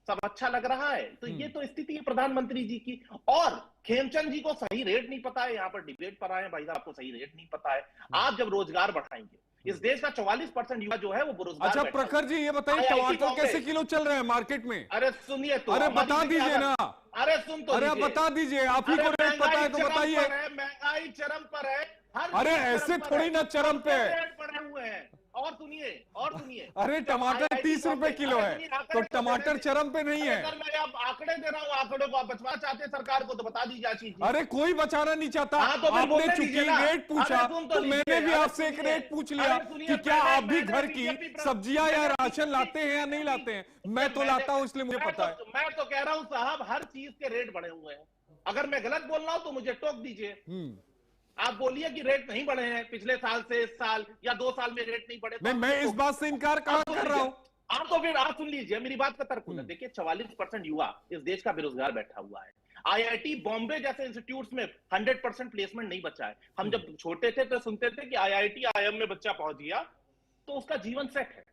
सब अच्छा लग रहा है। तो ये तो स्थिति है प्रधानमंत्री जी की। और खेमचंद जी को सही रेट नहीं पता है, यहाँ पर डिबेट पर आए भाई साहब, आपको सही रेट नहीं पता है। आप जब रोजगार बढ़ाएंगे, इस देश का 44% युवा जो है वो बेरोजगार। अच्छा प्रखर जी, ये बताइए टमाटर कैसे किलो चल रहे हैं मार्केट में? अरे सुनिए तो, अरे बता दीजिए ना। अरे सुन तो, अरे बता दीजिए, आप ही को रेट पता है तो बताइए। महंगाई चरम पर है। अरे ऐसे थोड़ी ना चरम पे रेट बढ़े हुए हैं। और सुनिए अरे टमाटर 30 रुपए किलो है, तो टमाटर चरम पे नहीं है। सर मैं आप आंकड़े दे रहा हूँ, आंकड़ों को आप बचवाना चाहते हैं सरकार को तो बता दीजिए आशीष जी। अरे कोई बचाना नहीं चाहता। तो आपने चूंकि रेट पूछा तो मैंने भी आपसे एक रेट पूछ लिया कि क्या आप भी घर की सब्जियां या राशन लाते हैं या नहीं लाते हैं। मैं तो लाता हूं, इसलिए मुझे पता है। मैं तो कह रहा हूं साहब, हर चीज के रेट बढ़े हुए हैं। अगर मैं गलत बोल रहा हूं तो मुझे टोक दीजिए। आप बोलिए कि रेट नहीं बढ़े हैं पिछले साल से इस साल या 2 साल में रेट नहीं बढ़े। नहीं, मैं इस बात से इनकार कहां कर रहा हूं। आप तो फिर आप सुन लीजिए मेरी बात का तर्क। देखिए 44% युवा इस देश का बेरोजगार बैठा हुआ है। आईआईटी बॉम्बे जैसे इंस्टीट्यूट्स में 100% प्लेसमेंट नहीं बचा है। हम जब छोटे थे तो सुनते थे कि आईआईटी आईएम में बच्चा पहुंच गया तो उसका जीवन सेट है।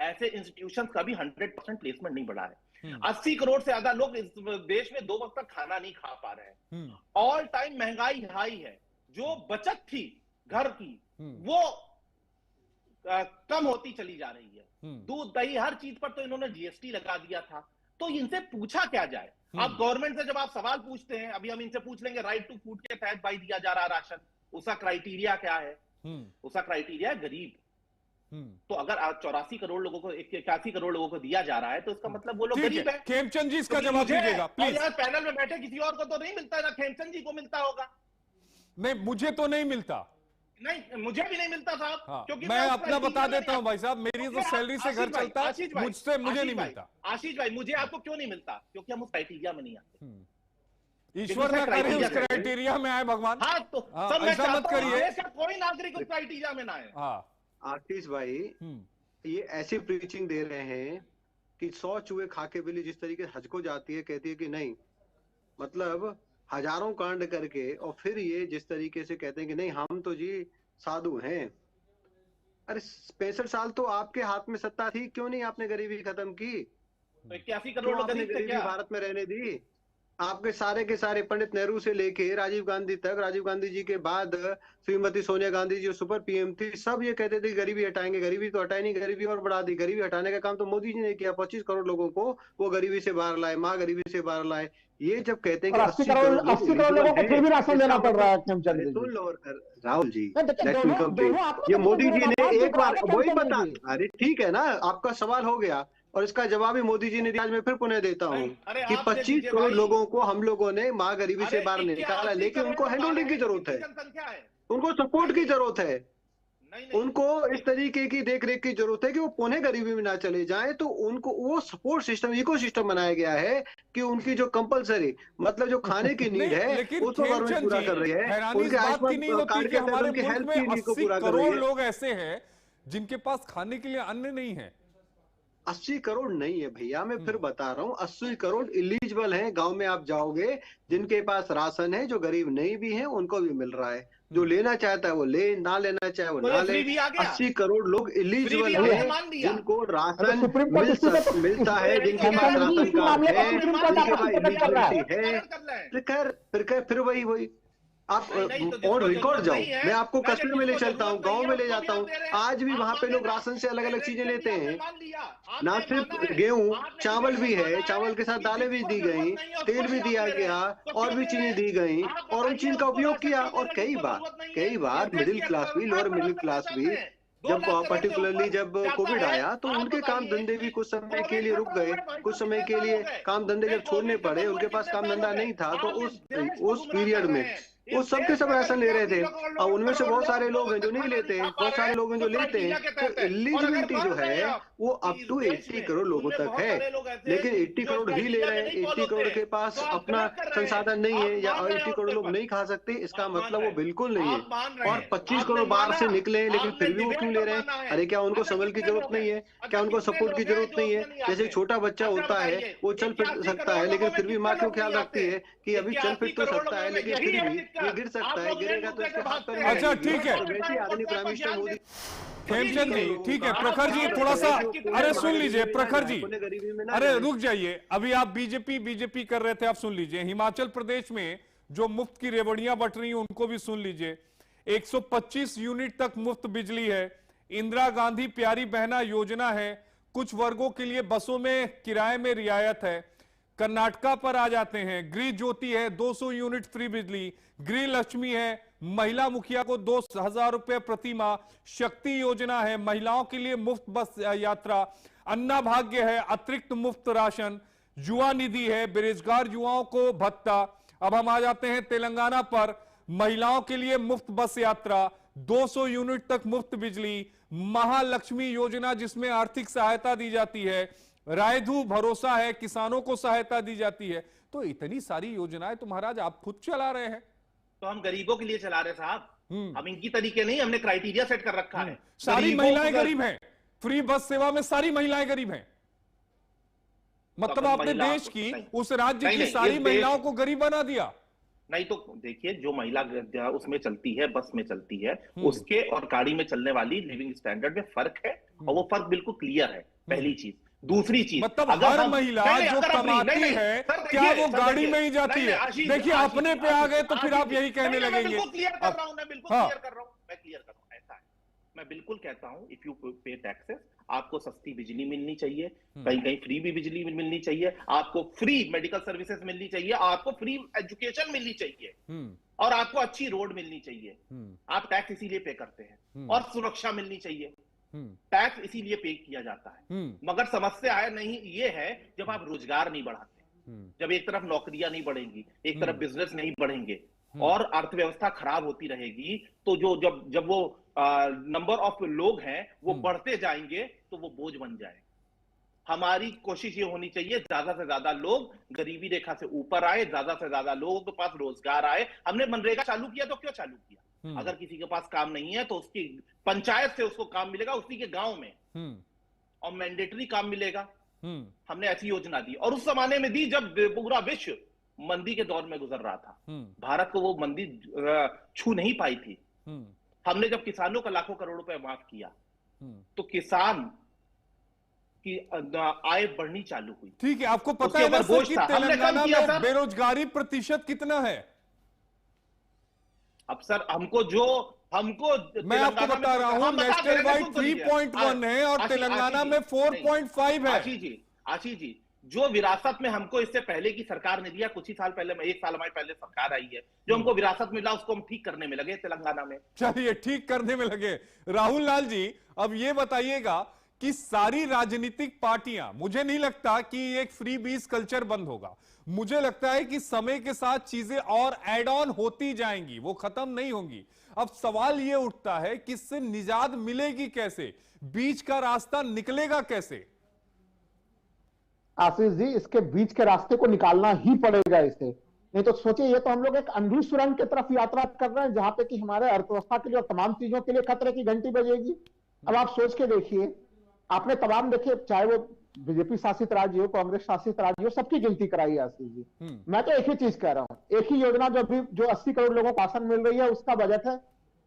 ऐसे इंस्टीट्यूशंस का भी 100% प्लेसमेंट नहीं बढ़ा है। 80 करोड़ से ज्यादा लोग इस देश में 2 वक्त तक खाना नहीं खा पा रहे हैं। ऑल टाइम महंगाई हाई है। जो बचत थी घर की वो कम होती चली जा रही है। दूध दही हर चीज पर तो इन्होंने जीएसटी लगा दिया था। तो इनसे पूछा क्या जाए। आप गवर्नमेंट से जब आप सवाल पूछते हैं, अभी हम इनसे पूछ लेंगे राइट टू फूड के तहत भाई दिया जा रहा राशन, उसका क्राइटेरिया क्या है? उसका क्राइटेरिया है गरीब। तो अगर 84 करोड़ लोगों को 81 करोड़ लोगों को दिया जा रहा है तो इसका मतलब वो लोग गरीब है। खेमचंद जी इसका जवाब दीजिएगा प्लीज। पैनल में बैठे किसी और को तो नहीं मिलता, ना खेमचंद जी को मिलता होगा। नहीं, मुझे तो नहीं मिलता। नहीं, मुझे भी नहीं मिलता साहब। हाँ, क्योंकि मैं अपना बता देता हूं भाई साहब, मेरी तो सैलरी से घर चलता है, मुझे नहीं मिलता। आशीष भाई, मुझे आपको क्यों नहीं मिलता? क्योंकि हम उस क्राइटेरिया में नहीं आते। ईश्वर ना करे उस क्राइटेरिया में आए भगवान। हाँ तो ऐसा मत करिए, कोई नागरिक उस क्राइटेरिया में ना आए। आशीष भाई, ये ऐसी प्रीचिंग दे रहे हैं कि 100 चूहे खा के बिल्ली जिस तरीके से हज को जाती है, कहती है कि नहीं, मतलब हजारों कांड करके और फिर ये जिस तरीके से कहते हैं कि नहीं हम तो जी साधु हैं। अरे 65 साल तो आपके हाथ में सत्ता थी, क्यों नहीं आपने गरीबी खत्म की? 81 करोड़ लोग आपने गरीबी भारत में रहने दी? आपके सारे के सारे पंडित नेहरू से लेके राजीव गांधी तक, राजीव गांधी जी के बाद श्रीमती सोनिया गांधी जी सुपर पीएम थी, सब ये कहते थे गरीबी हटाएंगे, गरीबी तो हटाई नहीं, गरीबी और बढ़ा दी। गरीबी हटाने का काम तो मोदी जी ने किया, 25 करोड़ लोगों को वो गरीबी से बाहर लाए, माँ गरीबी से बाहर लाए। ये जब कहते हैं कि 80 करोड़ लोगों को फिर भी राशन देना पड़ रहा है राहुल जी, ये मोदी जी ने एक बार वही बता, अरे ठीक है ना, आपका सवाल हो गया और इसका जवाब ही मोदी जी ने दिया। आज मैं फिर पुनः देता हूँ कि 25 करोड़ लोगों को हम लोगों ने माँ गरीबी से बाहर निकाला, लेकिन उनको हैंड होल्डिंग की जरूरत है, उनको सपोर्ट की जरूरत है, उनको इस तरीके की देख रेख की जरूरत है कि वो पुनः गरीबी में ना चले जाएं। तो उनको वो सपोर्ट सिस्टम, इको सिस्टम बनाया गया है कि उनकी जो कंपलसरी मतलब जो खाने की नीड है उसको गवर्नमेंट पूरा कर रही है। उनके कार्ड के अंदर उनकी हेल्थ की नीड को पूरा कर रही है। लोग ऐसे हैं जिनके पास खाने के लिए अन्न नहीं है। 80 करोड़ नहीं है भैया, मैं फिर बता रहा हूँ, 80 करोड़ एलिजिबल हैं। गांव में आप जाओगे, जिनके पास राशन है, जो गरीब नहीं भी हैं, उनको भी मिल रहा है। जो लेना चाहता है वो ले, ना लेना चाहे वो ना ले। 80 करोड़ लोग एलिजिबल हैं जिनको राशन मिलता है, जिनके पास राशन कार्ड है, जिनके पास एलिजिबिलिटी है। फिर वही आप और रिकॉर्ड जाओ, मैं आपको कश्मीर में ले चलता हूँ, गांव में ले जाता हूँ, आज भी वहां पे लोग राशन से अलग अलग चीजें लेते हैं। ना सिर्फ गेहूं, चावल भी है, चावल के साथ दालें भी दी गई, तेल भी दिया गया, और भी चीजें दी गई, और उन चीज का उपयोग किया। और कई बार मिडिल क्लास भी, लोअर मिडिल क्लास भी, जब पर्टिकुलरली जब कोविड आया तो उनके काम धंधे भी कुछ समय के लिए रुक गए, कुछ समय के लिए काम धंधे जब छोड़ने पड़े, उनके पास काम धंधा नहीं था, तो उस पीरियड में वो सबके सब राशन ले रहे थे। और उनमें से बहुत सारे लोग हैं जो नहीं लेते हैं, बहुत सारे लोग हैं जो लेते हैं। तो एलिजिबिलिटी जो है वो अप टू 80 करोड़ लोगों तक है, लेकिन 80 करोड़ ही ले रहे हैं। 80 करोड़ के पास अपना संसाधन नहीं है, या 80 करोड़ लोग नहीं खा सकते, इसका मतलब वो बिल्कुल नहीं है। और 25 करोड़ बाहर से निकले, लेकिन फिर भी वो क्यों ले रहे हैं? अरे क्या उनको संबल की जरूरत नहीं है? क्या उनको सपोर्ट की जरूरत नहीं है? जैसे छोटा बच्चा होता है, वो चल फिर सकता है, लेकिन फिर भी माँ क्यों ख्याल रखती है कि अभी चल फिर तो सकता है, लेकिन फिर भी ये गिर सकता है, गिरेगा तो इसके हाथ पर। अच्छा ठीक है आदरणीय प्राइम मिनिस्टर मोदी, खेमचंद जी, ठीक है। प्रखर जी थोड़ा सा, अरे सुन लीजिए प्रखर जी, अरे रुक जाइए, अभी आप बीजेपी कर रहे थे, आप सुन लीजिए। हिमाचल प्रदेश में जो मुफ्त की रेवड़ियां बट रही हैं उनको भी सुन लीजिए। 125 यूनिट तक मुफ्त बिजली है, इंदिरा गांधी प्यारी बहना योजना है, कुछ वर्गों के लिए बसों में किराए में रियायत है। कर्नाटका पर आ जाते हैं, गृह ज्योति है, 200 यूनिट फ्री बिजली, गृह लक्ष्मी है, महिला मुखिया को 2000 रुपए प्रति माह, शक्ति योजना है, महिलाओं के लिए मुफ्त बस यात्रा, अन्ना भाग्य है, अतिरिक्त मुफ्त राशन, युवा निधि है, बेरोजगार युवाओं को भत्ता। अब हम आ जाते हैं तेलंगाना पर, महिलाओं के लिए मुफ्त बस यात्रा, 200 यूनिट तक मुफ्त बिजली, महालक्ष्मी योजना जिसमें आर्थिक सहायता दी जाती है, रायधु भरोसा है, किसानों को सहायता दी जाती है। तो इतनी सारी योजनाएं तो महाराज आप खुद चला रहे हैं। तो हम गरीबों के लिए चला रहे साहब, हम इनकी तरीके नहीं, हमने क्राइटेरिया सेट कर रखा है। सारी महिलाएं गरीब हैं, फ्री बस सेवा में सारी महिलाएं गरीब हैं, मतलब आपने देश की उस राज्य की सारी महिलाओं को गरीब बना दिया। नहीं तो देखिए, जो महिला उसमें चलती है, बस में चलती है, उसके और गाड़ी में चलने वाली लिविंग स्टैंडर्ड में फर्क है, और वो फर्क बिल्कुल क्लियर है। पहली चीज। दूसरी चीज, मतलब हर महिला जो कमाती है, क्या वो गाड़ी में ही जाती है? देखिए अपने पे आ गए तो फिर आप यही कहने लगेंगे। मैं क्लियर कर रहा हूं, मैं क्लियर कर रहा हूं। ऐसा है, मैं बिल्कुल कहता हूं, इफ यू पे टैक्सेस, आपको सस्ती बिजली मिलनी चाहिए, कहीं कहीं फ्री भी बिजली मिलनी चाहिए, आपको फ्री मेडिकल सर्विसेज मिलनी चाहिए, आपको फ्री एजुकेशन मिलनी चाहिए, और आपको अच्छी रोड मिलनी चाहिए। आप टैक्स इसीलिए पे करते हैं, और सुरक्षा मिलनी चाहिए। टैक्स इसीलिए पे किया जाता है। मगर समस्या है नहीं ये है, जब आप रोजगार नहीं बढ़ाते, जब एक तरफ नौकरियां नहीं बढ़ेंगी, एक तरफ बिजनेस नहीं बढ़ेंगे, और अर्थव्यवस्था खराब होती रहेगी, तो जब वो नंबर ऑफ लोग हैं वो बढ़ते जाएंगे, तो वो बोझ बन जाए। हमारी कोशिश ये होनी चाहिए, ज्यादा से ज्यादा लोग गरीबी रेखा से ऊपर आए, ज्यादा से ज्यादा लोगों के पास रोजगार आए। हमने मनरेगा चालू किया, तो क्यों चालू किया? अगर किसी के पास काम नहीं है तो उसकी पंचायत से उसको काम मिलेगा, उसी के गांव में, और मैंडेटरी काम मिलेगा। हमने ऐसी योजना दी, और उस जमाने में दी जब पूरा विश्व मंदी के दौर में गुजर रहा था। भारत को वो मंदी छू नहीं पाई थी। हमने जब किसानों का लाखों करोड़ रुपए माफ किया तो किसान की आय बढ़नी चालू हुई। ठीक है, आपको पता है ना सर कि तेलंगाना में बेरोजगारी प्रतिशत कितना है? अब सर मैं आपको बता रहा हूं, नेशनल वाइड 3.1 है और तेलंगाना में 4.5 है। आशीष जी, जो विरासत में हमको इससे पहले की सरकार ने दिया, कुछ ही साल पहले, 1 साल हमारी पहले सरकार आई है, जो हमको विरासत मिला उसको हम ठीक करने में लगे तेलंगाना में। चलिए, ठीक करने में लगे। राहुल लाल जी, अब ये बताइएगा कि सारी राजनीतिक पार्टियां, मुझे नहीं लगता कि एक फ्री बीज कल्चर बंद होगा। मुझे लगता है कि समय के साथ चीजें और एड ऑन होती जाएंगी, वो खत्म नहीं होंगी। अब सवाल ये उठता है कि इससे निजात मिलेगी कैसे, बीच का रास्ता निकलेगा कैसे? आशीष जी, इसके बीच के रास्ते को निकालना ही पड़ेगा इसे, नहीं तो सोचिए, ये तो हम लोग एक अंधी सुरंग की तरफ यात्रा कर रहे हैं जहां पे कि हमारे अर्थव्यवस्था के लिए और तमाम चीजों के लिए खतरे की घंटी बजेगी। अब आप सोच के देखिए, आपने तमाम देखे, चाहे वो बीजेपी शासित राज्य हो, कांग्रेस शासित राज्य हो, सबकी गिनती कराई आशीष जी। मैं तो एक ही चीज कह रहा हूं, एक ही योजना जो 80 करोड़ लोगों को आसन मिल रही है, उसका बजट है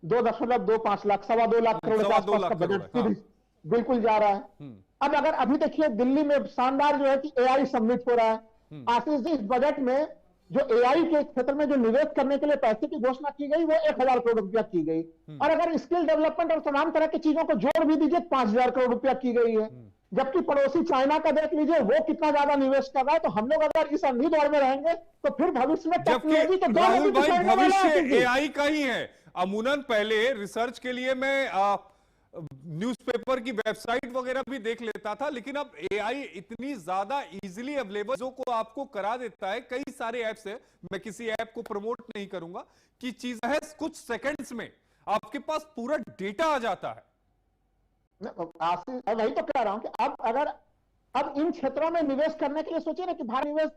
2.25 लाख, 2.25 लाख करोड़ के आसपास का बजट बिल्कुल जा रहा है। अब अगर अभी देखिए दिल्ली में शानदार जो है कि एआई सबमिट हो रहा है। आशीष जी, इस बजट में जो एआई के क्षेत्र में जो निवेश करने के लिए पैसे की घोषणा की गई वो 1000 करोड़ रुपया की गई, और अगर स्किल डेवलपमेंट और तमाम तरह की चीजों को जोड़ भी दीजिए 5000 करोड़ रुपया की गई है। जबकि पड़ोसी चाइना का देख लीजिए, वो कितना ज्यादा निवेश कर रहा है। तो हम लोग अगर इस अंधी दौर में रहेंगे तो फिर भविष्य में टेक्नोलॉजी तो राहुल भाई, भविष्य एआई का ही है। अमूनन पहले रिसर्च के लिए मैं न्यूज़पेपर की वेबसाइट वगैरह भी देख लेता था, लेकिन अब एआई इतनी ज्यादा इजीली अवेलेबल को आपको करा देता है। कई सारे ऐप्स है, मैं किसी ऐप को प्रमोट नहीं करूंगा, कि चीज है कुछ सेकंड्स में आपके पास पूरा डेटा आ जाता है। वही तो कह रहा हूं कि अब इन क्षेत्रों में निवेश करने के लिए सोचिए ना कि भारत निवेश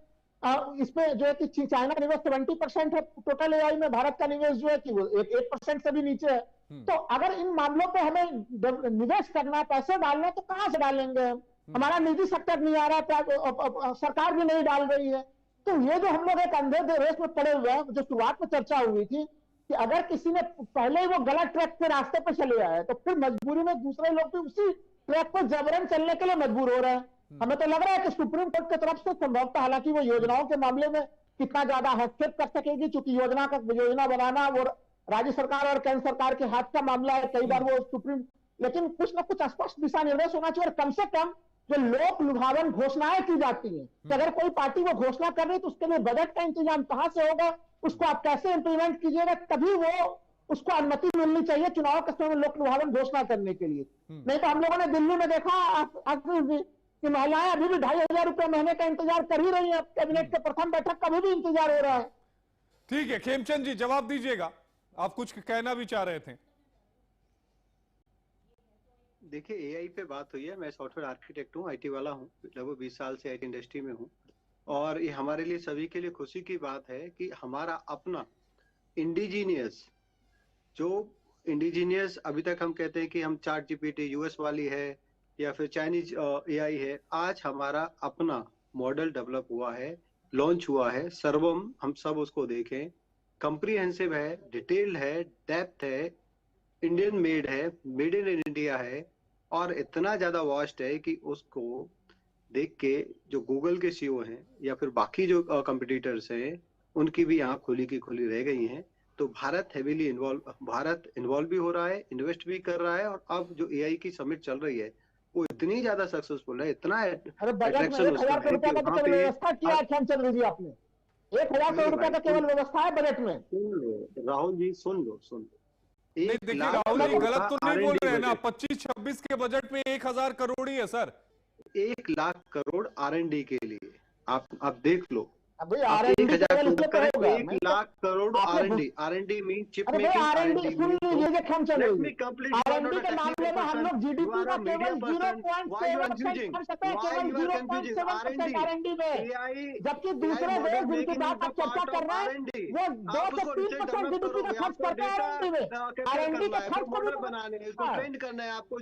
इसमें जो है कि चाइना निवेश 20% है टोटल एआई में, भारत का निवेश जो है कि वो 1% से भी नीचे है। तो अगर इन मामलों पे हमें निवेश करना, पैसे डालना, तो कहां से डालेंगे? हमारा निजी सेक्टर नहीं आ रहा, सरकार भी नहीं डाल रही है। तो ये जो हम लोग एक अंधे रेस में पड़े हुए हैं, जो शुरुआत में चर्चा हुई थी कि अगर किसी ने पहले ही वो गलत ट्रैक पे रास्ते पे चले आए तो फिर मजबूरी में दूसरे लोग भी उसी ट्रैक पर जबरन चलने के लिए मजबूर हो रहे हैं। हमें तो लग रहा है कि सुप्रीम कोर्ट की तरफ से संभवतः, हालांकि वो योजनाओं के मामले में कितना ज्यादा हस्तक्षेप कर सकेगी, क्योंकि योजना बनाना वो राज्य सरकार और केंद्र सरकार के हाथ का मामला है, कई बार वो लेकिन कुछ ना कुछ स्पष्ट दिशा निर्देश होना चाहिए। और कम से कम जो लोक लुभावन घोषणाएं की जाती हैं, कि अगर कोई पार्टी वो घोषणा कर रही है तो उसके लिए बजट का इंतजाम कहां से होगा, उसको आप कैसे इंप्लीमेंट कीजिएगा, तभी वो उसको अनुमति मिलनी चाहिए चुनाव के समय लोक लुभावन घोषणा करने के लिए। नहीं तो हम लोगों ने दिल्ली में देखा कि महिलाएं अभी भी 2500 रुपए महीने का इंतजार कर ही रही है। कैबिनेट के प्रथम बैठक का भी इंतजार हो रहा है। ठीक है, खेमचंद जी जवाब दीजिएगा, आप कुछ कहना भी चाह रहे थे। देखिए, एआई पे बात हुई है। मैं सॉफ्टवेयर आर्किटेक्ट हूँ, आईटी वाला हूँ, लगभग 20 साल से आईटी इंडस्ट्री में हूँ, और ये हमारे लिए सभी के लिए खुशी की बात है कि हमारा अपना इंडिजीनियस अभी तक हम कहते हैं कि हम चैट जीपीटी यूएस वाली है या फिर चाइनीज एआई है, आज हमारा अपना मॉडल डेवलप हुआ है, लॉन्च हुआ है, सर्वम, हम सब उसको देखें, कंप्रीहेंसिव है, डिटेल्ड है, डेप्थ है, इंडियन मेड है, मेड इन इंडिया है, और इतना ज्यादा वास्ट है कि उसको देख के जो गूगल के सीईओ हैं या फिर बाकी जो कंपटीटर्स हैं, उनकी भी आंख खुली की खुली रह गई हैं। तो भारत इन्वॉल्व भी हो रहा है, इन्वेस्ट भी कर रहा है, और अब जो एआई की समिट चल रही है वो इतनी ज्यादा सक्सेसफुल है, इतना अट्रैक्शन उसका है कि वहां पे व्यवस्था किया है। खेमचंद जी, आपने 1000 करोड़ रुपया का केवल व्यवस्था है बजट में। राहुल जी सुन लो। देखिए राहुल जी गलत तो नहीं बोल रहे हैं ना, 25-26 के बजट में 1000 करोड़ ही है सर। 1 लाख करोड़ R&D के लिए, आप देख लो। अभी आप R&D 1000 केवल करोड़ इसलिए करें, होगा 1 lakh crore R&D mean chip अरे मेकिंग, भाई R&D R&D सुन लीजिए ये Khemchand Let ji, me complete. You are not R&D a के मामले technical में हम person. लोग You GDP are का a media केवल person. Why you are 0.7% confusing? खर्च करते हैं, Why केवल you are confusing? 0.7% R&D में, AI जबकि दूसरे देश model जिनकी making बात is आप the चर्चा part कर of रहे हैं R&D. वो 2 आप से उसको 3% research develop GDP का करोगे, खर्च आपको करते हैं डेटा R&D में, कैप्चर R&D करना के है, खर्च फिर को भी मॉडल बनाने हैं, इसको ट्रेंड करना है, आपको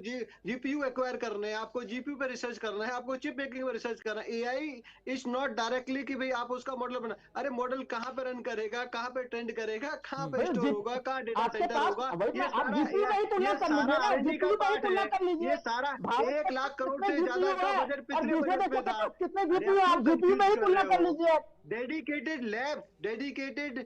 जीपीयू एक्वायर करना है, आपको जीपीयू पे रिसर्च करना है, आपको चिप मेकिंग पे रिसर्च करना है। एआई इज नॉट डायरेक्टली कि भाई आप उसका मॉडल बना, अरे मॉडल कहाँ पे रन करेगा, कहाँ पे ट्रेंड करेगा, कहाँ पे स्टोर होगा, कहाँ डेटा आपके सेंटर पास होगा, वही ये आप सारा जीपीयू में ही तुलना कर लीजिए ना, R&D का जीपीयू में ही पार्ट तुलना है। कर लीजिए, ये सारा भारत 1 के लाख पास करोड़ कितने से ज्यादा जीपीयू का है बजट और पिछले दूसरे बजट देशों में के था। पास कितने अरे जीपीयू, आप आप क्यों जीपीयू में ही कंफ्यूज कर तुलना रहे कर हो? लीजिए आप। डेडिकेटेड लैब, डेडिकेटेड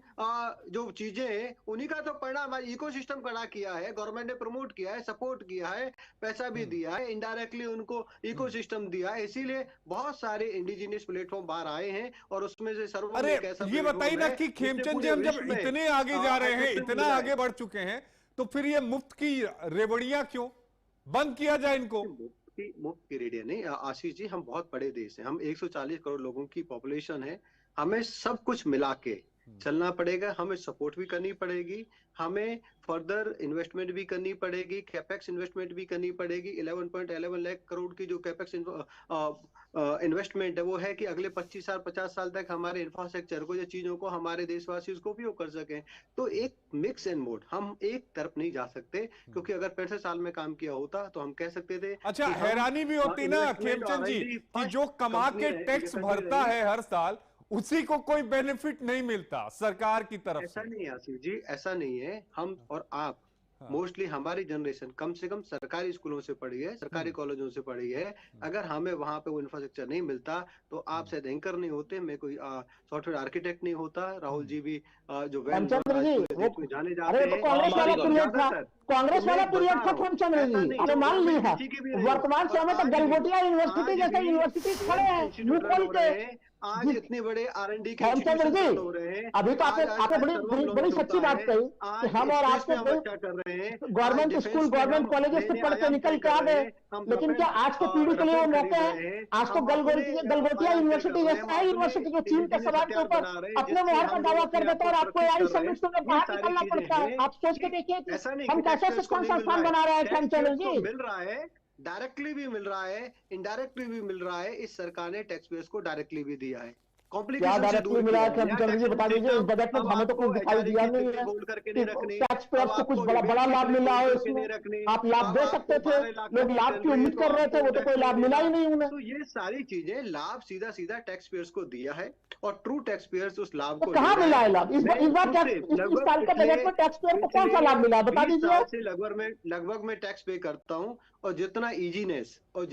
जो चीजें हैं उन्हीं का तो परिणाम इकोसिस्टम खड़ा किया है, गवर्नमेंट ने प्रमोट किया है, सपोर्ट किया है, पैसा भी दिया है, इनडायरेक्टली उनको इकोसिस्टम दिया है, इसीलिए बहुत सारे इंडिजिनियस प्लेटफॉर्म बाहर आए हैं और उसमें से सर्वम अरे एक ऐसा ये बताइए ना कि खेमचंद जी, हम जब इतने आगे जा रहे हैं, इतना आगे बढ़ चुके हैं, तो फिर ये मुफ्त की रेवड़ियां क्यों? बंद किया जाए इनको। मुफ्त की रेडियो नहीं आशीष जी, हम बहुत बड़े देश हैं, हम 140 करोड़ लोगों की पॉपुलेशन है, हमें सब कुछ मिला के चलना पड़ेगा, हमें सपोर्ट भी करनी पड़ेगी, हमें फर्दर इन्वेस्टमेंट भी करनी पड़ेगी, कैपेक्स इन्वेस्टमेंट भी करनी पड़ेगी। 11.11 लाख करोड़ की जो कैपेक्स इन्वेस्टमेंट है वो है कि अगले 25 साल 50 साल तक हमारे इंफ्रास्ट्रक्चर को या चीजों को हमारे देशवासी उसको उपयोग कर सकें। तो एक मिक्स एंड मोड, हम एक तरफ नहीं जा सकते, क्योंकि अगर 65 साल में काम किया होता तो हम कह सकते थे। अच्छा, हैरानी भी होती ना खेमचंद जी कि जो कमा के टैक्स भरता है हर साल, उसी को कोई बेनिफिट नहीं मिलता सरकार की तरफ से। ऐसा नहीं है आसिफ जी, ऐसा नहीं है। हम और आप मोस्टली हमारी जनरेशन कम से कम सरकारी स्कूलों से पढ़ी है, सरकारी कॉलेजों से पढ़ी है। अगर हमें वहां पे वो इंफ्रास्ट्रक्चर नहीं मिलता तो आप शायद एंकर नहीं होते, मैं कोई सॉफ्टवेयर आर्किटेक्ट नहीं होता, राहुल जी भी जो खेमचंद्र जी वो जाने अरे जाते तो हैं। कांग्रेस वाला पीरियड था, कांग्रेस वाला पीरियड था खेमचंद्र जी, अरे मान ली है। वर्तमान समय में गलगोटिया यूनिवर्सिटी जैसे यूनिवर्सिटी खड़े हैं मुंह खोल के। आज इतने बड़े R&D के खेमचंद्र जी हो रहे हैं, अभी तो आपने बड़ी सच्ची बात कही कि हम और आपको गवर्नमेंट स्कूल गवर्नमेंट कॉलेजेस से पढ़ के निकल के आ गए, लेकिन क्या आज के पीढ़ी के लिए वो मौके हैं? आज तो गलगोटिया यूनिवर्सिटी जैसा है यूनिवर्सिटी जो चीन के सवाल के ऊपर अपने मोहर का दावा कर देता है और आपको AI सर्विस में बाहर निकलना पड़ता है। आप सोच के देखिए कि हम कैसे संस्थान बना रहे हैं खेमचंद्र जी। मिल रहा है, डायरेक्टली भी मिल रहा है, इनडायरेक्टली भी मिल रहा है। इस सरकार ने टैक्स पेयर्स को डायरेक्टली भी दिया है। क्या डायरेक्टली मिला है खेमचंद्र जी, बता दीजिए। इस बजट में हमें तो कुछ दिखाई दिया नहीं है कि टैक्स पेयर्स को कुछ बड़ा लाभ मिला हो इसमें। आप लाभ दे सकते थे, लोग लाभ की उम्मीद कर रहे थे, वो तो कोई लाभ मिला ही नहीं उन्हें। तो ये सारी चीजें लाभ सीधा टैक्स पेयर्स को दिया है और ट्रू टैक्स पेयर्स उस लाभ को कहाँ मिला है लाभ? इस बार इस साल के बजट में टैक्स पेयर को कौन सा लाभ मिला है बता दीजिए। लगभग मैं टैक्स पे करता हूँ और जितना इजीनेस और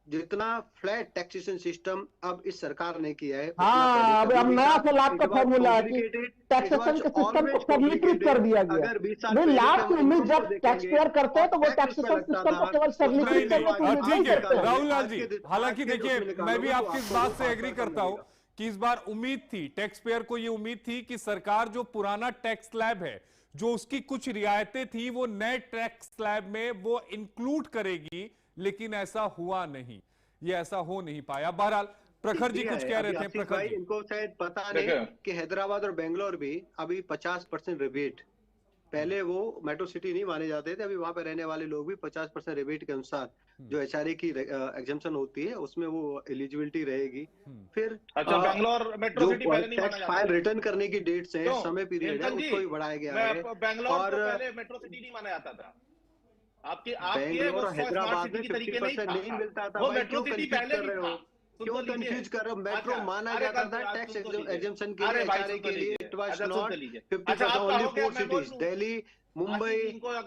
जितना फ्लैट टैक्सेशन सिस्टम अब इस सरकार ने किया है। हाँ, अब हम नया से लाभ का फॉर्मूला है कि टैक्सेशन के सिस्टम को सरलीकृत कर दिया गया। नहीं, लाभ की उम्मीद जब टैक्स पेयर करते हैं तो वो टैक्सेशन सिस्टम को केवल सरलीकृत करने की उम्मीद नहीं करते। राहुल लाल जी, हालांकि देखिए मैं भी आपकी इस बात से एग्री करता हूं कि इस बार उम्मीद थी, टैक्स पेयर को ये उम्मीद थी कि सरकार जो पुराना टैक्स स्लैब है, जो उसकी कुछ रियायतें थी, वो नए टैक्स स्लैब में वो इंक्लूड करेगी, लेकिन ऐसा हुआ नहीं, ये ऐसा हो नहीं पाया। बहरहाल प्रखर जी कुछ कह रहे थे। प्रखर जी, इनको शायद पता नहीं कि हैदराबाद और बेंगलोर भी अभी 50% रिबेट, पहले वो मेट्रो सिटी नहीं माने जाते थे, अभी वहां पे रहने वाले लोग भी 50% रिबेट के अनुसार जो HRA की एग्जेम्पशन होती है उसमें वो एलिजिबिलिटी रहेगी। फिर अच्छा, बेंगलोर मेट्रो सिटी पहले नहीं माना जाता, फाइल रिटर्न करने की डेट्स हैं, समय पीरियड है, उसको भी बढ़ाया गया है। बेंगलोर तो पहले मेट्रो सिटी नहीं माना जाता था। बेंगलोर हैदराबाद में 50% नहीं मिलता था। वो मेट्रो सिटी पहले कर रहे हो, क्यों कंफ्यूज कर रहे हो? मेट्रो माना जाता था टैक्स एग्जेम्पशन के लिए, HRA के लिए। It was not 50%, only 4 cities, Delhi, Mumbai,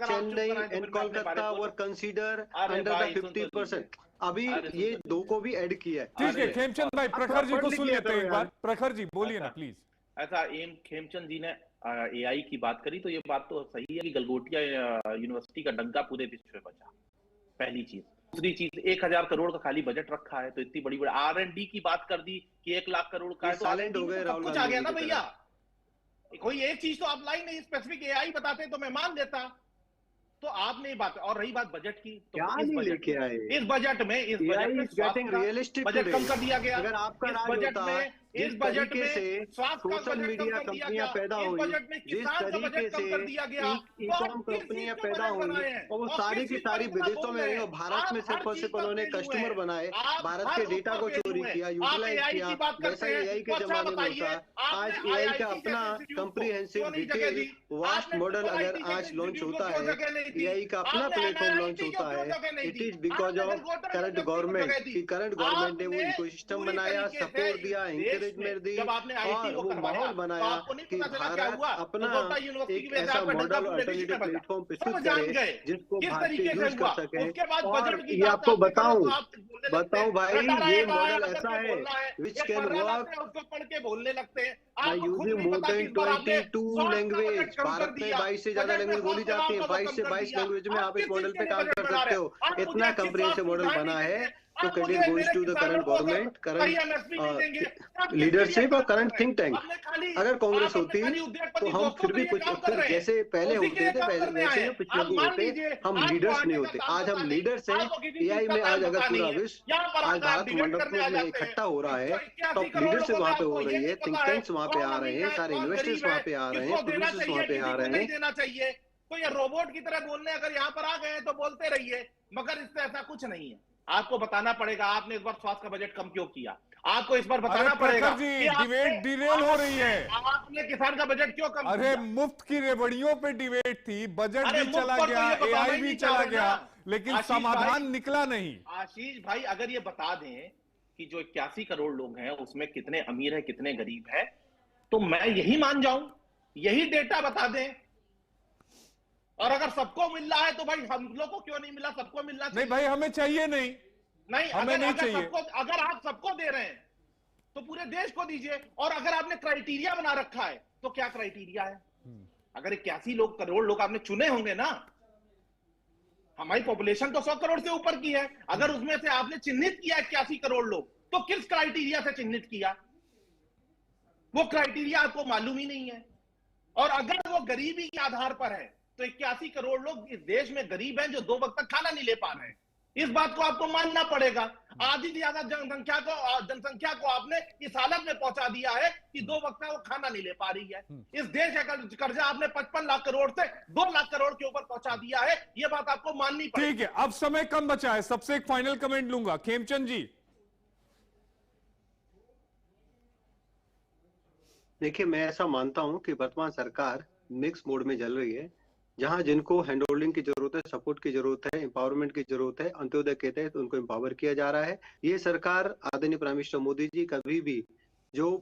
Chennai and Kolkata were consider under the 50%। अभी ये दो को भी ऐड किया है। ठीक है खेमचंद भाई, प्रखर जी को सुन लेते हैं एक बार। प्रखर जी बोलिए ना प्लीज। ऐसा खेमचंद जी ने AI की बात करी तो ये बात तो सही है कि गलगोटिया यूनिवर्सिटी का डंका पूरे विश्व में बचा, पहली चीज। दूसरी चीज, 1000 करोड़ का खाली बजट रखा है, तो इतनी बड़ी R&D की बात कर दी कि 1 लाख करोड़ का है, तो साइलेंट हो गए, कुछ आ गया ना भैया। कोई एक चीज तो आप लाइन नहीं स्पेसिफिक AI बताते तो मैं मान देता, तो आपने बात। और रही बात बजट की, तो इस बजट में बजट कम कर दिया गया। अगर आपका बजट में इस बजट में स्वास्थ्य का सोशल बजट कम मीडिया कर दिया कंपनियां गया, पैदा इस हुई, बजट में जिस किसान का तरीके बजट कम कर दिया गया, से ई-कॉम कंपनियां पैदा हुई और वो सारी की सारी विदेशों में और भारत में सिर्फ और सिर्फ उन्होंने कस्टमर बनाए, भारत के डेटा को चोरी किया, यूटिलाइज किया। वैसा एआई के जमाने में होता, आज एआई का अपना कंप्रीहेंसिव डिटेल वास्ट मॉडल अगर आज लॉन्च होता है, एआई का अपना प्लेटफॉर्म लॉन्च होता है, it is because of current government की करंट गवर्नमेंट ने वो इकोसिस्टम बनाया, सपोर्ट दिया, इंकरेजमेंट दी और वो माहौल बनाया कि भारत अपना एक ऐसा मॉडल अल्टरनेटिव प्लेटफॉर्म प्रस्तुत करे जिसको भारतीय यूज कर सके। और ये आपको बताऊं भाई, ये मॉडल ऐसा है विच कैन वर्क उसको पढ़ के बोलने लगते हैं, by using more than 22 language. Bharat में 22 से ज्यादा लैंग्वेज बोली जाती है, 22 से 22 लैंग्वेज में आप इस मॉडल पे काम कर सकते हो। इतना कंप्रिहेंसिव मॉडल बना है, तो credit goes to the current government, current leadership और करंट थिंक टैंक। अगर कांग्रेस होती तो हम फिर भी कुछ फिर जैसे पहले होते थे वैसे पिछले होते, हम लीडर्स नहीं होते। आज हम लीडर्स हैं। एआई में आज अगर पूरा विश्व आज भारत मंडप में इकट्ठा हो रहा है, तो लीडरशिप वहाँ पे हो रही है, थिंक टैंक्स वहाँ पे आ रहे हैं, सारे इन्वेस्टर्स वहाँ पे आ रहे हैं, प्रोड्यूसर्स वहाँ पे आ रहे हैं। देना चाहिए तो ये रोबोट की तरह बोलने अगर यहाँ पर आ गए तो बोलते रहिए, मगर इससे ऐसा कुछ नहीं है। आपको बताना पड़ेगा आपने इस बार स्वास्थ्य का बजट कम क्यों किया, आपको इस बार बताना पड़ेगा कि डिबेट डिरेल हो रही है। आपने किसान का बजट क्यों कम अरे किया? मुफ्त की रेवड़ियों पे डिबेट थी, बजट भी चला गया, एआई भी चला गया, लेकिन समाधान निकला नहीं। आशीष भाई अगर ये बता दें कि जो 81 करोड़ लोग हैं उसमें कितने अमीर है कितने गरीब है, तो मैं यही मान जाऊं, यही डेटा बता दें। और अगर सबको मिल रहा है तो भाई हम लोग को क्यों नहीं मिला? सबको मिलना चाहिए। नहीं भाई हमें चाहिए नहीं, हमें नहीं चाहिए। अगर आप सबको दे रहे हैं तो पूरे देश को दीजिए। और अगर आपने क्राइटेरिया बना रखा है तो क्या क्राइटेरिया है? अगर 81 करोड़ लोग आपने चुने होंगे ना, हमारी पॉपुलेशन तो 100 करोड़ से ऊपर की है, अगर उसमें से आपने चिन्हित किया 81 करोड़ लोग, तो किस क्राइटेरिया से चिन्हित किया? वो क्राइटेरिया आपको मालूम ही नहीं है। और अगर वो गरीबी के आधार पर है तो 81 करोड़ लोग इस देश में गरीब हैं जो 2 वक्त तक खाना नहीं ले पा रहे हैं। इस बात को आपको मानना पड़ेगा। आधी से ज्यादा जनसंख्या को आपने इस हालत में पहुंचा दिया है कि 2 वक्त का वो खाना नहीं ले पा रही है। इस देश का कर्जा आपने 55 लाख करोड़ से 2 लाख करोड़ के ऊपर पहुंचा दिया है। ये बात आपको माननी पड़ेगी। ठीक है, अब समय कम बचा है, सबसे एक फाइनल कमेंट लूंगा, खेमचंद जी। देखिए, मैं ऐसा मानता हूं कि वर्तमान सरकार मिक्स मोड में चल रही है, जहां जिनको हैंड होल्डिंग की जरूरत है, सपोर्ट की जरूरत है, एम्पावरमेंट की जरूरत है, अंत्योदय के तहत उनको एम्पावर किया जा रहा है। ये सरकार आदरणीय प्राइम मिनिस्टर मोदी जी कभी भी जो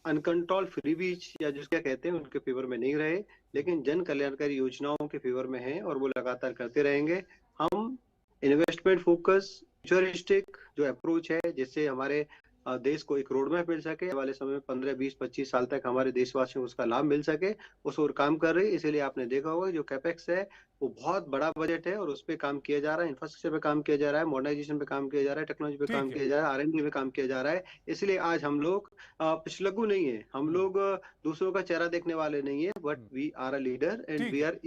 अनकंट्रोल फ्रीबीज या जिसका कहते हैं उनके फेवर में नहीं रहे, लेकिन जन कल्याणकारी योजनाओं के फेवर में हैं और वो लगातार करते रहेंगे। हम इन्वेस्टमेंट फोकस फ्यूचरिस्टिक जो अप्रोच है, जिससे हमारे देश को एक रोड मैप मिल सके, वाले समय में 15, 20, 25 साल तक हमारे देशवासियों को उसका लाभ मिल सके, उस ओर काम कर रही है। इसीलिए आपने देखा होगा जो कैपेक्स है वो बहुत बड़ा बजट है और उस पर काम किया जा रहा है, इंफ्रास्ट्रक्चर पे काम किया जा रहा है, मॉडर्नाइजेशन पे काम किया जा रहा है, टेक्नोलॉजी पे काम किया जा रहा है, R&D पे काम किया जा रहा है। इसलिए आज हम लोग पिछलग्गू नहीं है, हम लोग दूसरों का चेहरा देखने वाले नहीं है, but we are a leader and we are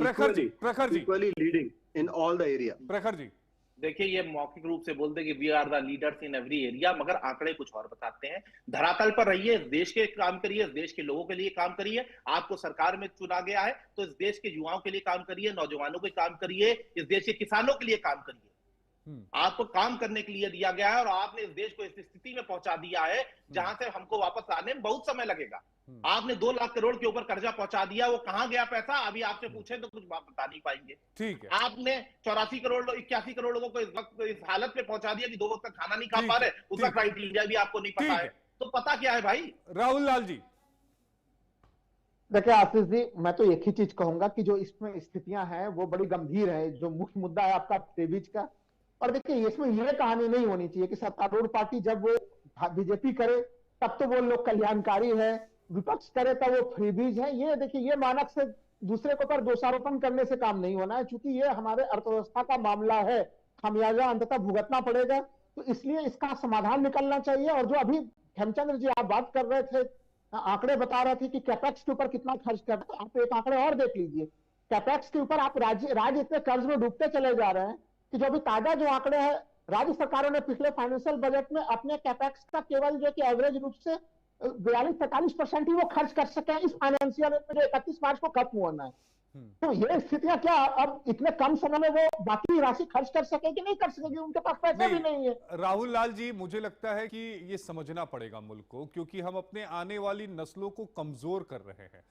equally leading in all the area. Prakhar ji, देखिए, ये मौखिक रूप से बोलते कि we are the leaders in every area, मगर आंकड़े कुछ और बताते हैं। धरातल पर रहिए, इस देश के काम करिए, इस देश के लोगों के लिए काम करिए। आपको सरकार में चुना गया है तो इस देश के युवाओं के लिए काम करिए, नौजवानों के काम करिए, इस देश के किसानों के लिए काम करिए। आपको काम करने के लिए दिया गया है और आपने इस देश को इस स्थिति में पहुंचा दिया है जहां से हमको वापस आने में बहुत समय लगेगा। आपने 2 लाख करोड़ के ऊपर कर्जा पहुंचा दिया, वो कहां गया पैसा अभी आपसे पूछे तो कुछ बात बता नहीं पाएंगे। ठीक है, आपने 81 करोड़ लोगों को इस वक्त इस हालत में पहुंचा दिया कि 2 वक्त तक खाना नहीं खा पा रहे, उसका क्राइटेरिया भी आपको नहीं पता है। तो पता क्या है भाई? राहुल लाल जी। देखिए आशीष जी, मैं तो एक ही चीज कहूंगा कि जो इसमें स्थितियां हैं वो बड़ी गंभीर है। जो मुख्य मुद्दा है आपका फ्रीबीज का, और देखिए इसमें ये कहानी नहीं होनी चाहिए कि सत्तारूढ़ पार्टी जब वो बीजेपी करे तब तो वो लोग कल्याणकारी है, विपक्ष करे तब वो फ्रीबीज है। ये देखिए, ये मानक से दूसरे के ऊपर दोषारोपण करने से काम नहीं होना है, क्योंकि ये हमारे अर्थव्यवस्था का मामला है, खामियाजा अंततः भुगतना पड़ेगा। तो इसलिए इसका समाधान निकलना चाहिए। और जो अभी खेमचंद्र जी आप बात कर रहे थे, आंकड़े बता रहे थे कि कैपेक्स के ऊपर कितना खर्च कर, तो आप एक आंकड़े और देख लीजिए। कैपेक्स के ऊपर आप राज्य इतने कर्ज में डूबते चले जा रहे हैं कि जो अभी ताजा जो आंकड़े हैं राज्य सरकारों ने पिछले फाइनेंशियल बजट में अपने कैपेक्स का केवल जो कि एवरेज रूप से 42-43% ही वो खर्च कर सके इस फाइनेंशियल में जो 31 मार्च को खत्म होना है। तो ये स्थितियां क्या अब इतने कम समय में वो बाकी राशि खर्च कर सके कि नहीं कर सकेगी, उनके पास पैसा भी नहीं है। राहुल लाल जी, मुझे लगता है कि ये समझना पड़ेगा मुल्क को, क्योंकि हम अपने आने वाली नस्लों को कमजोर कर रहे हैं।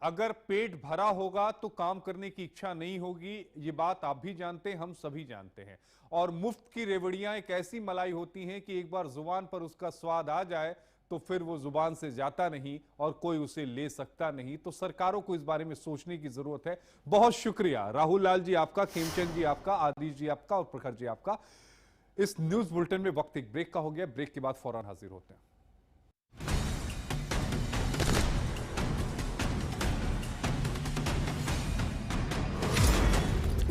अगर पेट भरा होगा तो काम करने की इच्छा नहीं होगी, ये बात आप भी जानते हैं, हम सभी जानते हैं। और मुफ्त की रेवड़ियां एक ऐसी मलाई होती हैं कि एक बार जुबान पर उसका स्वाद आ जाए तो फिर वो जुबान से जाता नहीं और कोई उसे ले सकता नहीं। तो सरकारों को इस बारे में सोचने की जरूरत है। बहुत शुक्रिया राहुल लाल जी आपका, खेमचंद जी आपका, आदिश जी आपका और प्रखर जी आपका। इस न्यूज बुलेटिन में वक्त एक ब्रेक का हो गया। ब्रेक के बाद फौरन हाजिर होते हैं।